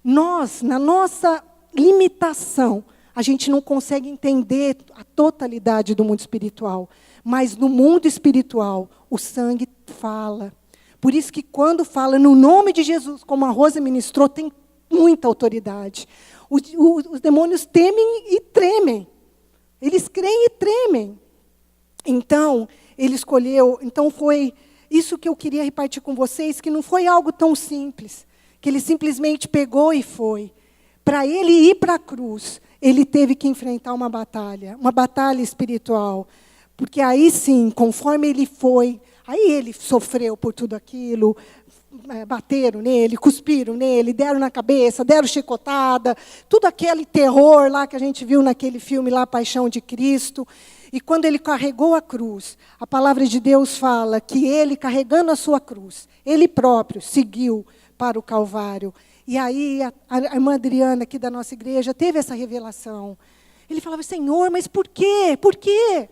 Nós, na nossa limitação, a gente não consegue entender a totalidade do mundo espiritual. Mas no mundo espiritual, o sangue fala. Por isso que quando fala no nome de Jesus, como a Rosa ministrou, tem muita autoridade. Os demônios temem e tremem. Eles creem e tremem. Então, ele escolheu, então foi isso que eu queria repartir com vocês, que não foi algo tão simples, que ele simplesmente pegou e foi. Para ele ir para a cruz, ele teve que enfrentar uma batalha espiritual, porque aí sim, conforme ele foi, aí ele sofreu por tudo aquilo, bateram nele, cuspiram nele, deram na cabeça, deram chicotada, tudo aquele terror lá que a gente viu naquele filme lá, Paixão de Cristo. E quando ele carregou a cruz, a palavra de Deus fala que ele, carregando a sua cruz, ele próprio seguiu para o Calvário. E aí a irmã Adriana, aqui da nossa igreja, teve essa revelação. Ele falava, Senhor, mas por quê? Por quê?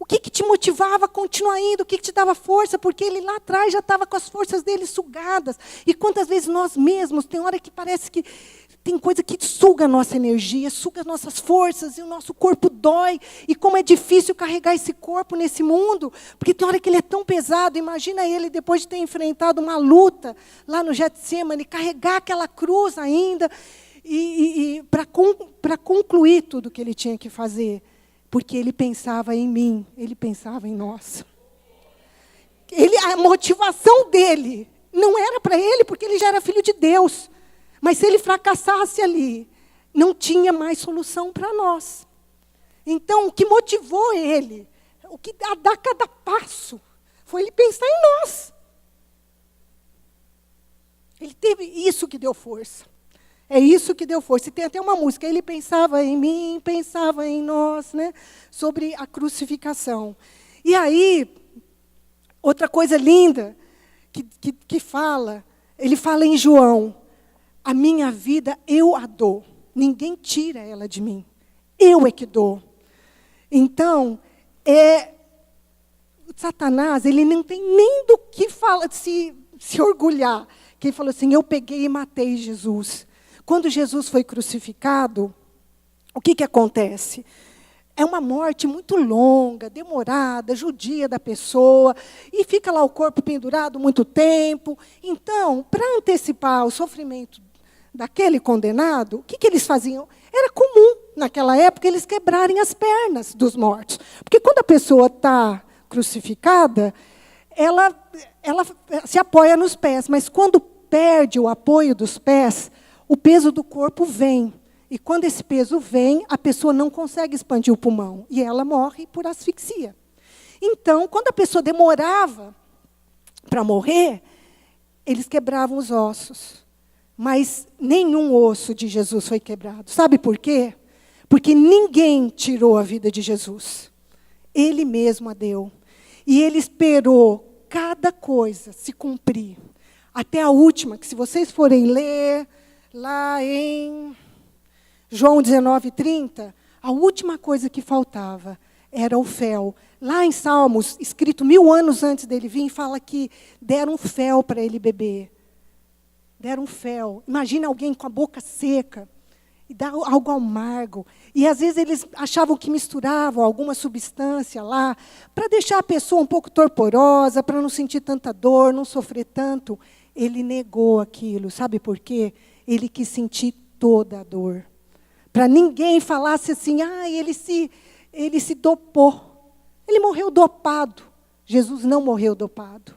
O que te motivava a continuar indo? O que te dava força? Porque ele lá atrás já estava com as forças dele sugadas. E quantas vezes nós mesmos, tem hora que parece que tem coisa que suga a nossa energia, suga as nossas forças, e o nosso corpo dói. E como é difícil carregar esse corpo nesse mundo, porque tem hora que ele é tão pesado. Imagina ele, depois de ter enfrentado uma luta lá no Getsemane, carregar aquela cruz ainda, e para concluir tudo o que ele tinha que fazer. Porque ele pensava em mim, ele pensava em nós. A motivação dele não era para ele, porque ele já era filho de Deus. Mas se ele fracassasse ali, não tinha mais solução para nós. Então, o que motivou ele, o que a dar cada passo, foi ele pensar em nós. Ele teve isso que deu força. É isso que deu força. E tem até uma música, ele pensava em mim, pensava em nós, né? Sobre a crucificação. E aí, outra coisa linda que fala, ele fala em João, a minha vida eu a dou, ninguém tira ela de mim, eu é que dou. Então, Satanás, ele não tem nem do que fala, se orgulhar, que ele falou assim, eu peguei e matei Jesus. Quando Jesus foi crucificado, o que acontece? É uma morte muito longa, demorada, judia da pessoa, e fica lá o corpo pendurado muito tempo. Então, para antecipar o sofrimento daquele condenado, o que eles faziam? Era comum, naquela época, eles quebrarem as pernas dos mortos. Porque quando a pessoa está crucificada, ela se apoia nos pés, mas quando perde o apoio dos pés, o peso do corpo vem. E quando esse peso vem, a pessoa não consegue expandir o pulmão. E ela morre por asfixia. Então, quando a pessoa demorava para morrer, eles quebravam os ossos. Mas nenhum osso de Jesus foi quebrado. Sabe por quê? Porque ninguém tirou a vida de Jesus. Ele mesmo a deu. E ele esperou cada coisa se cumprir. Até a última, que se vocês forem ler lá em João 19:30, a última coisa que faltava era o fel. Lá em Salmos, escrito 1000 anos antes dele vir, fala que deram fel para ele beber. Deram fel. Imagina alguém com a boca seca. e dá algo amargo. E às vezes eles achavam que misturavam alguma substância lá, para deixar a pessoa um pouco torporosa, para não sentir tanta dor, não sofrer tanto. Ele negou aquilo, sabe por quê? Ele quis sentir toda a dor. Para ninguém falasse assim, ele se dopou. Ele morreu dopado. Jesus não morreu dopado.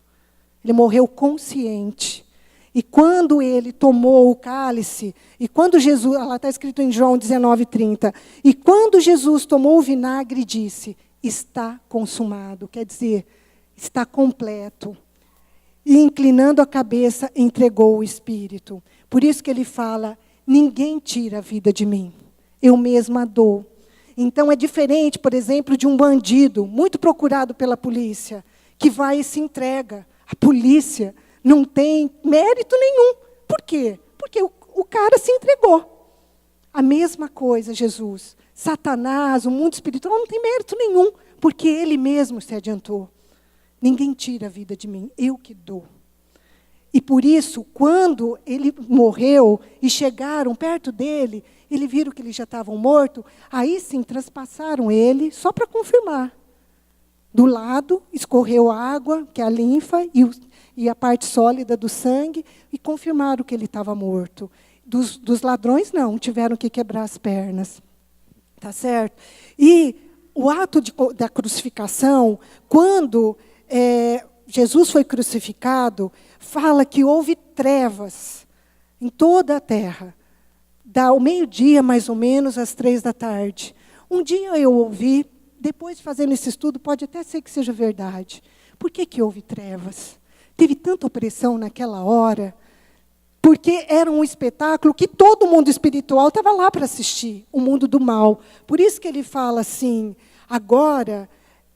Ele morreu consciente. E quando ele tomou o cálice, e quando Jesus, lá está escrito em João 19:30, e quando Jesus tomou o vinagre, disse, está consumado, quer dizer, está completo. E inclinando a cabeça, entregou o Espírito. Por isso que ele fala, ninguém tira a vida de mim, eu mesma dou. Então é diferente, por exemplo, de um bandido, muito procurado pela polícia, que vai e se entrega. A polícia não tem mérito nenhum. Por quê? Porque o cara se entregou. A mesma coisa, Jesus. Satanás, o mundo espiritual, não tem mérito nenhum, porque ele mesmo se adiantou. Ninguém tira a vida de mim, eu que dou. E por isso, quando ele morreu e chegaram perto dele, eles viram que eles já estavam mortos, aí sim traspassaram ele, só para confirmar. Do lado, escorreu água, que é a linfa, e a parte sólida do sangue, e confirmaram que ele estava morto. Dos ladrões, não, tiveram que quebrar as pernas. Tá certo? E o ato da crucificação, quando Jesus foi crucificado, fala que houve trevas em toda a terra. Ao meio-dia, mais ou menos, às 15h. Um dia eu ouvi, depois fazendo esse estudo, pode até ser que seja verdade. Por que houve trevas? Teve tanta opressão naquela hora, porque era um espetáculo que todo mundo espiritual estava lá para assistir, o mundo do mal. Por isso que ele fala assim, agora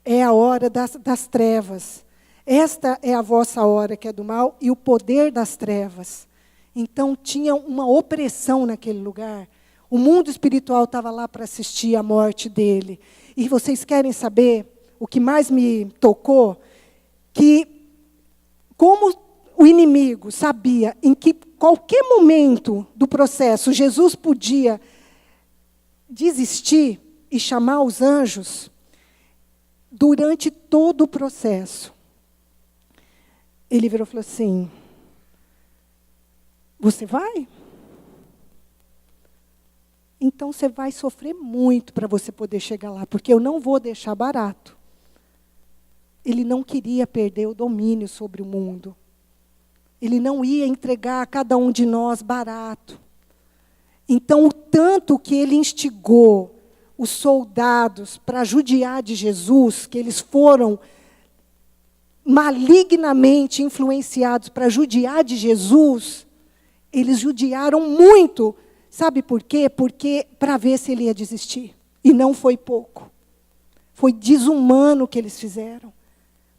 é a hora das trevas. Esta é a vossa hora, que é do mal, e o poder das trevas. Então, tinha uma opressão naquele lugar. O mundo espiritual estava lá para assistir a morte dele. E vocês querem saber o que mais me tocou? Que, como o inimigo sabia em que qualquer momento do processo Jesus podia desistir e chamar os anjos, durante todo o processo, ele virou e falou assim, você vai? Então você vai sofrer muito para você poder chegar lá, porque eu não vou deixar barato. Ele não queria perder o domínio sobre o mundo. Ele não ia entregar a cada um de nós barato. Então, o tanto que ele instigou os soldados para judiar de Jesus, que eles foram malignamente influenciados para judiar de Jesus, eles judiaram muito. Sabe por quê? Porque para ver se ele ia desistir. E não foi pouco. Foi desumano o que eles fizeram,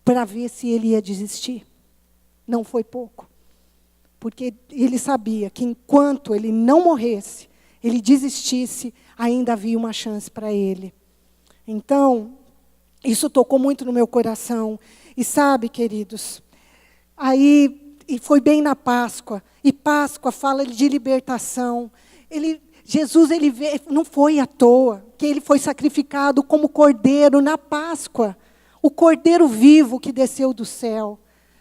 para ver se ele ia desistir. Não foi pouco. Porque ele sabia que enquanto ele não morresse, ele desistisse, ainda havia uma chance para ele. Então, isso tocou muito no meu coração. E sabe, queridos, aí, e foi bem na Páscoa, e Páscoa fala de libertação. Jesus não foi à toa, que ele foi sacrificado como cordeiro na Páscoa. O cordeiro vivo que desceu do céu,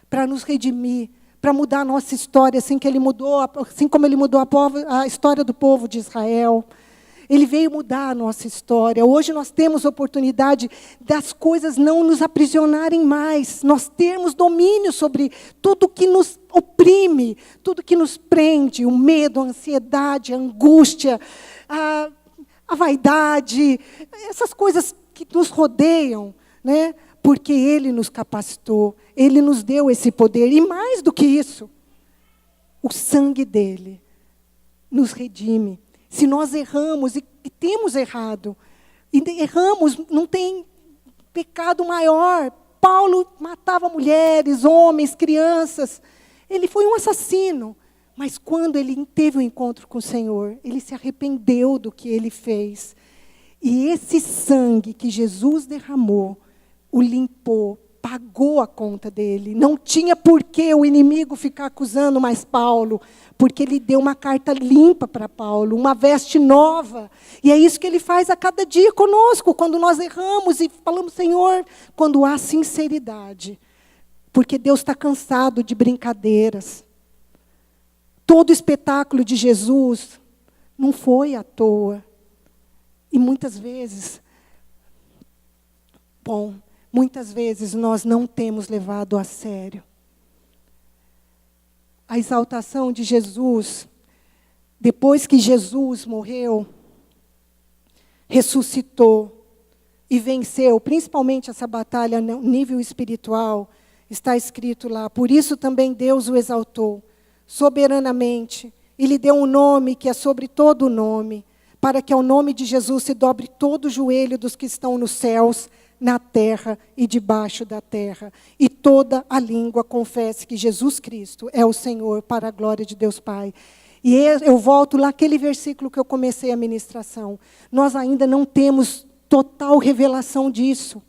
para nos redimir, para mudar a nossa história, assim como ele mudou a história do povo de Israel. Ele veio mudar a nossa história. Hoje nós temos oportunidade das coisas não nos aprisionarem mais. Nós termos domínio sobre tudo que nos oprime, tudo que nos prende, o medo, a ansiedade, a angústia, a vaidade, essas coisas que nos rodeiam, né? Porque ele nos capacitou, ele nos deu esse poder. E mais do que isso, o sangue dele nos redime. Se nós erramos, e temos errado, e erramos, não tem pecado maior. Paulo matava mulheres, homens, crianças. Ele foi um assassino. Mas quando ele teve um encontro com o Senhor, ele se arrependeu do que ele fez. E esse sangue que Jesus derramou, o limpou pagou a conta dele. Não tinha por que o inimigo ficar acusando mais Paulo, porque ele deu uma carta limpa para Paulo, uma veste nova. E é isso que ele faz a cada dia conosco, quando nós erramos e falamos, Senhor, quando há sinceridade. Porque Deus está cansado de brincadeiras. Todo o espetáculo de Jesus não foi à toa. E muitas vezes nós não temos levado a sério. A exaltação de Jesus, depois que Jesus morreu, ressuscitou e venceu, principalmente essa batalha no nível espiritual, está escrito lá, por isso também Deus o exaltou, soberanamente, e lhe deu um nome que é sobre todo o nome, para que ao nome de Jesus se dobre todo o joelho dos que estão nos céus, na terra e debaixo da terra, e toda a língua confesse que Jesus Cristo é o Senhor, para a glória de Deus Pai. E eu volto lá àquele versículo que eu comecei a ministração. Nós ainda não temos total revelação disso,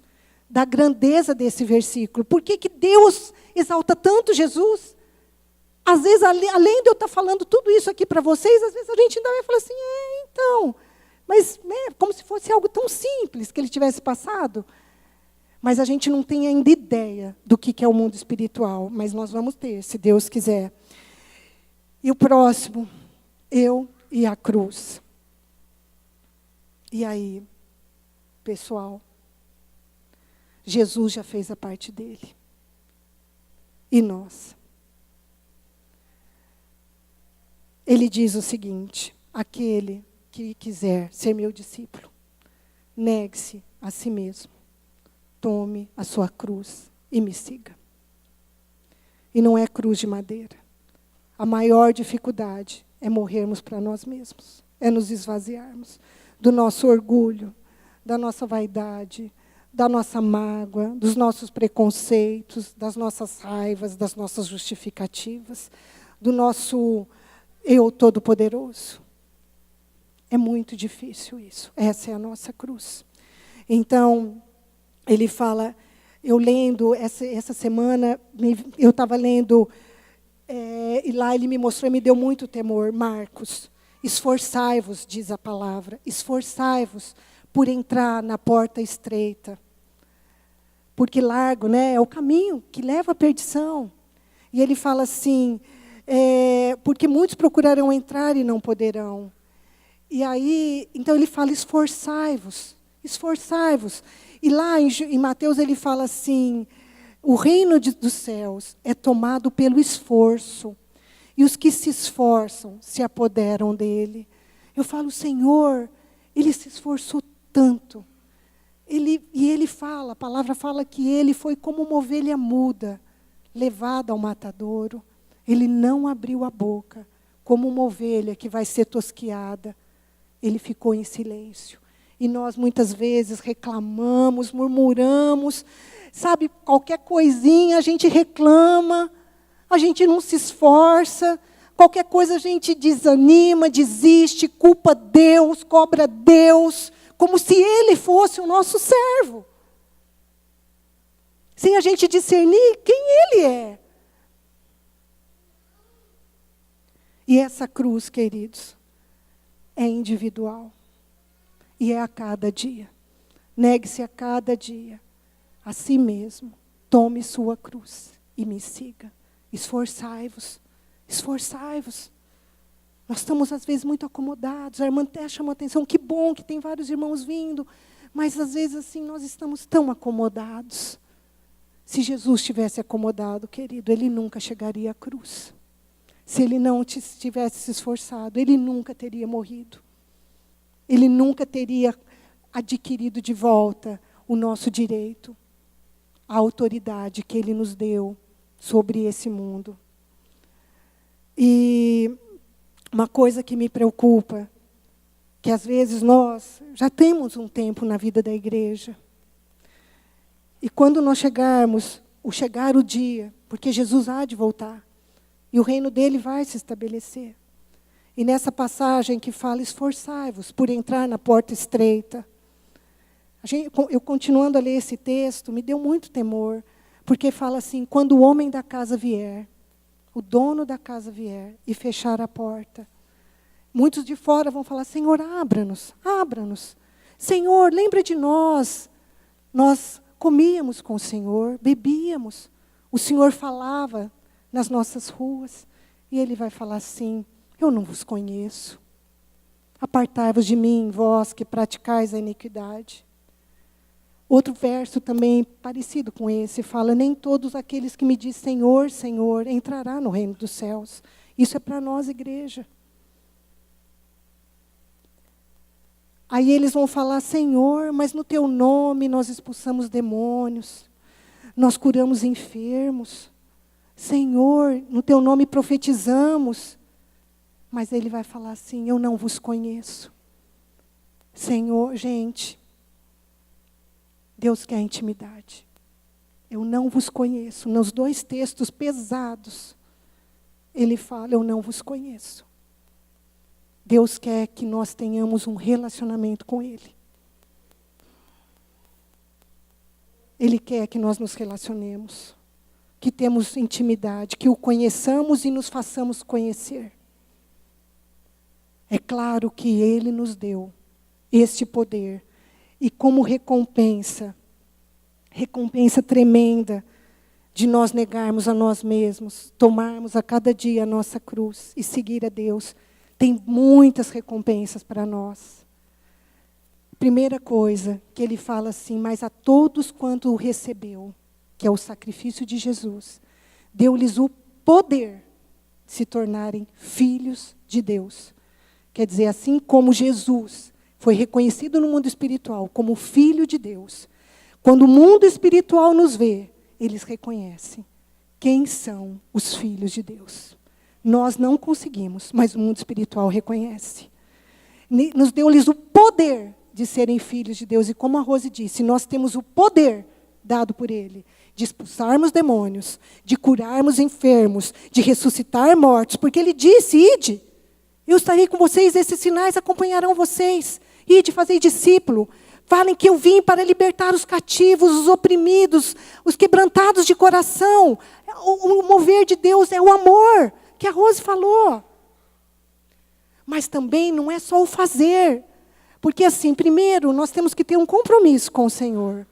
da grandeza desse versículo. Por que Deus exalta tanto Jesus? Às vezes, além de eu estar falando tudo isso aqui para vocês, às vezes a gente ainda vai falar assim, então, mas como se fosse algo tão simples que ele tivesse passado. Mas a gente não tem ainda ideia do que é o mundo espiritual, mas nós vamos ter, se Deus quiser. E o próximo, eu e a cruz. E aí, pessoal, Jesus já fez a parte dele. E nós? Ele diz o seguinte, aquele que quiser ser meu discípulo, negue-se a si mesmo. Tome a sua cruz e me siga. E não é cruz de madeira. A maior dificuldade é morrermos para nós mesmos. É nos esvaziarmos do nosso orgulho, da nossa vaidade, da nossa mágoa, dos nossos preconceitos, das nossas raivas, das nossas justificativas, do nosso eu todo-poderoso. É muito difícil isso. Essa é a nossa cruz. Então, ele fala, eu lendo, essa semana, eu estava lendo, e lá ele me mostrou, me deu muito temor, Marcos, esforçai-vos, diz a palavra, esforçai-vos por entrar na porta estreita, porque largo, é o caminho que leva à perdição. E ele fala assim, porque muitos procurarão entrar e não poderão. E aí, então ele fala, esforçai-vos, esforçai-vos. E lá em Mateus ele fala assim, o reino dos céus é tomado pelo esforço, e os que se esforçam se apoderam dele. Eu falo, Senhor, ele se esforçou tanto. E ele fala, a palavra fala que ele foi como uma ovelha muda, levada ao matadouro. Ele não abriu a boca, como uma ovelha que vai ser tosquiada. Ele ficou em silêncio. E nós, muitas vezes, reclamamos, murmuramos. Sabe, qualquer coisinha a gente reclama, a gente não se esforça. Qualquer coisa a gente desanima, desiste, culpa Deus, cobra Deus, como se Ele fosse o nosso servo. Sem a gente discernir quem Ele é. E essa cruz, queridos, é individual. E é a cada dia. Negue-se a cada dia. A si mesmo. Tome sua cruz e me siga. Esforçai-vos. Esforçai-vos. Nós estamos, às vezes, muito acomodados. A irmã até chamou atenção. Que bom que tem vários irmãos vindo. Mas, às vezes, assim, nós estamos tão acomodados. Se Jesus tivesse acomodado, querido, Ele nunca chegaria à cruz. Se Ele não tivesse se esforçado, Ele nunca teria morrido. Ele nunca teria adquirido de volta o nosso direito, a autoridade que Ele nos deu sobre esse mundo. E uma coisa que me preocupa, que às vezes nós já temos um tempo na vida da igreja. E quando nós chegar o dia, porque Jesus há de voltar, e o reino dele vai se estabelecer. E nessa passagem que fala, esforçai-vos por entrar na porta estreita. Eu continuando a ler esse texto, me deu muito temor. Porque fala assim, quando o homem da casa vier, o dono da casa vier e fechar a porta, muitos de fora vão falar, Senhor, abra-nos, abra-nos. Senhor, lembra de nós. Nós comíamos com o Senhor, bebíamos. O Senhor falava nas nossas ruas. E Ele vai falar assim, eu não vos conheço. Apartai-vos de mim, vós que praticais a iniquidade. Outro verso também parecido com esse, fala, nem todos aqueles que me dizem Senhor, Senhor, entrará no reino dos céus. Isso é para nós, igreja. Aí eles vão falar, Senhor, mas no teu nome nós expulsamos demônios, nós curamos enfermos. Senhor, no teu nome profetizamos. Mas Ele vai falar assim, eu não vos conheço. Senhor, gente, Deus quer intimidade. Eu não vos conheço. Nos 2 textos pesados, Ele fala, eu não vos conheço. Deus quer que nós tenhamos um relacionamento com Ele. Ele quer que nós nos relacionemos, que temos intimidade, que o conheçamos e nos façamos conhecer. É claro que Ele nos deu este poder. E como recompensa tremenda de nós negarmos a nós mesmos, tomarmos a cada dia a nossa cruz e seguir a Deus, tem muitas recompensas para nós. Primeira coisa que Ele fala assim, mas a todos quanto o recebeu, que é o sacrifício de Jesus, deu-lhes o poder de se tornarem filhos de Deus. Quer dizer, assim como Jesus foi reconhecido no mundo espiritual como filho de Deus, quando o mundo espiritual nos vê, eles reconhecem quem são os filhos de Deus. Nós não conseguimos, mas o mundo espiritual reconhece. Nos deu-lhes o poder de serem filhos de Deus. E como a Rose disse, nós temos o poder dado por Ele, de expulsarmos demônios, de curarmos enfermos, de ressuscitar mortos. Porque Ele disse, ide, eu estarei com vocês, esses sinais acompanharão vocês. Ide, fazei discípulo. Falem que eu vim para libertar os cativos, os oprimidos, os quebrantados de coração. O mover de Deus é o amor, que a Rose falou. Mas também não é só o fazer. Porque assim, primeiro, nós temos que ter um compromisso com o Senhor.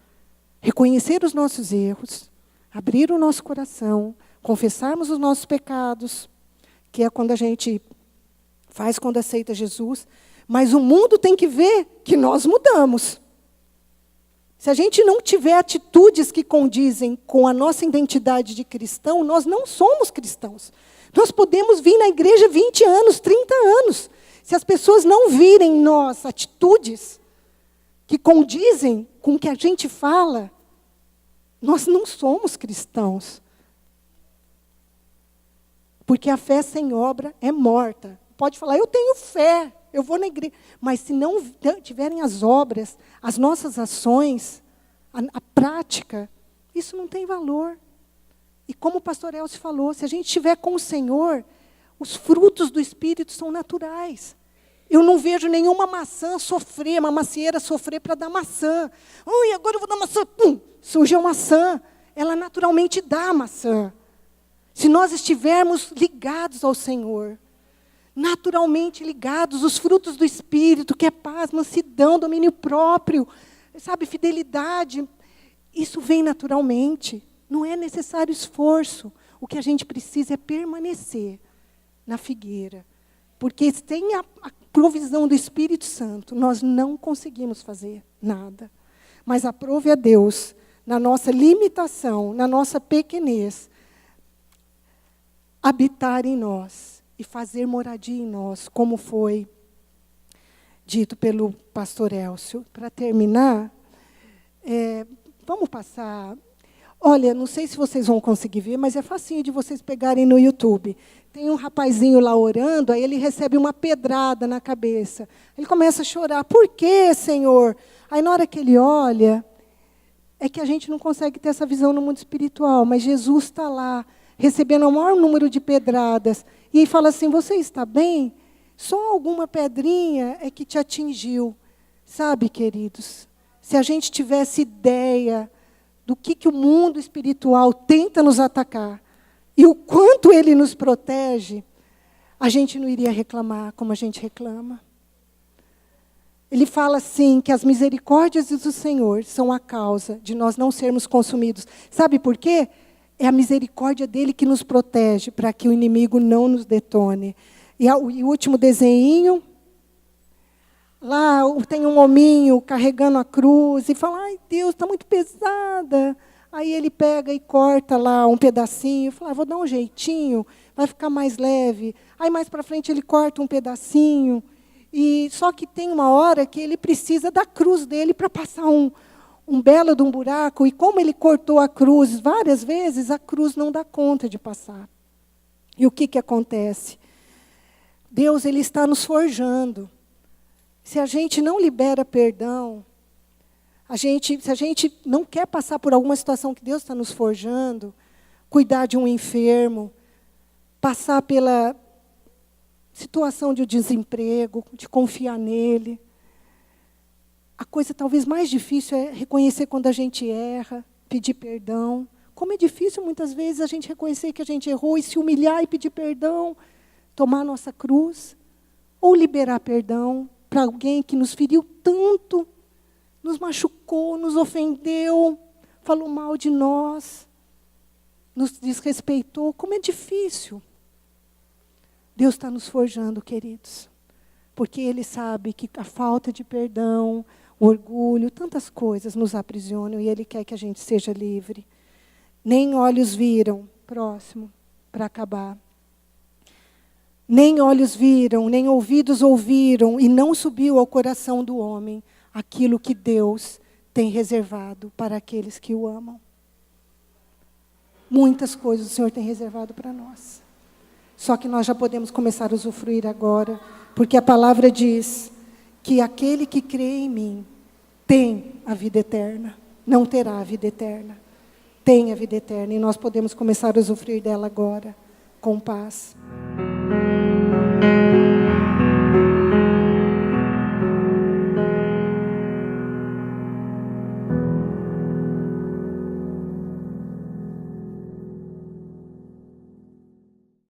Reconhecer os nossos erros, abrir o nosso coração, confessarmos os nossos pecados, que é quando a gente faz quando aceita Jesus. Mas o mundo tem que ver que nós mudamos. Se a gente não tiver atitudes que condizem com a nossa identidade de cristão, nós não somos cristãos. Nós podemos vir na igreja 20 anos, 30 anos. Se as pessoas não virem em nós atitudes que condizem com o que a gente fala, nós não somos cristãos. Porque a fé sem obra é morta. Pode falar, eu tenho fé. Eu vou na igreja. Mas se não tiverem as obras, as nossas ações, a prática, isso não tem valor. E como o pastor Elcio falou, se a gente estiver com o Senhor, os frutos do Espírito são naturais. Eu não vejo nenhuma maçã sofrer, uma macieira sofrer para dar maçã. Ui, agora eu vou dar maçã. Pum, surge a maçã. Ela naturalmente dá a maçã. Se nós estivermos ligados ao Senhor, naturalmente ligados, os frutos do Espírito, que é paz, mansidão, domínio próprio, sabe, fidelidade, isso vem naturalmente, não é necessário esforço. O que a gente precisa é permanecer na figueira, porque sem a provisão do Espírito Santo, nós não conseguimos fazer nada. Mas aprove a Deus, na nossa limitação, na nossa pequenez, habitar em nós e fazer moradia em nós, como foi dito pelo pastor Elcio. Para terminar, vamos passar... Olha, não sei se vocês vão conseguir ver, mas é facinho de vocês pegarem no YouTube. Tem um rapazinho lá orando, aí ele recebe uma pedrada na cabeça. Ele começa a chorar. Por quê, Senhor? Aí, na hora que ele olha, é que a gente não consegue ter essa visão no mundo espiritual, mas Jesus está lá, recebendo o maior número de pedradas. E ele fala assim, você está bem? Só alguma pedrinha é que te atingiu. Sabe, queridos, se a gente tivesse ideia do que o mundo espiritual tenta nos atacar e o quanto ele nos protege, a gente não iria reclamar como a gente reclama. Ele fala assim, que as misericórdias do Senhor são a causa de nós não sermos consumidos. Sabe por quê? É a misericórdia dele que nos protege, para que o inimigo não nos detone. E o último desenho, lá tem um hominho carregando a cruz, e fala, ai Deus, está muito pesada. Aí ele pega e corta lá um pedacinho, fala, vou dar um jeitinho, vai ficar mais leve. Aí mais para frente ele corta um pedacinho. E só que tem uma hora que ele precisa da cruz dele para passar um belo de um buraco. E como ele cortou a cruz várias vezes, a cruz não dá conta de passar. E o que acontece? Deus ele está nos forjando. Se a gente não libera perdão, se a gente não quer passar por alguma situação que Deus está nos forjando, cuidar de um enfermo, passar pela situação de desemprego, de confiar nele. A coisa talvez mais difícil é reconhecer quando a gente erra, pedir perdão. Como é difícil muitas vezes a gente reconhecer que a gente errou e se humilhar e pedir perdão, tomar a nossa cruz, ou liberar perdão para alguém que nos feriu tanto, nos machucou, nos ofendeu, falou mal de nós, nos desrespeitou. Como é difícil. Deus está nos forjando, queridos, porque Ele sabe que a falta de perdão, o orgulho, tantas coisas nos aprisionam e Ele quer que a gente seja livre. Nem olhos viram, próximo, para acabar. Nem olhos viram, nem ouvidos ouviram, e não subiu ao coração do homem aquilo que Deus tem reservado para aqueles que o amam. Muitas coisas o Senhor tem reservado para nós. Só que nós já podemos começar a usufruir agora, porque a palavra diz que aquele que crê em mim tem a vida eterna, não terá a vida eterna, tem a vida eterna, e nós podemos começar a usufruir dela agora, com paz.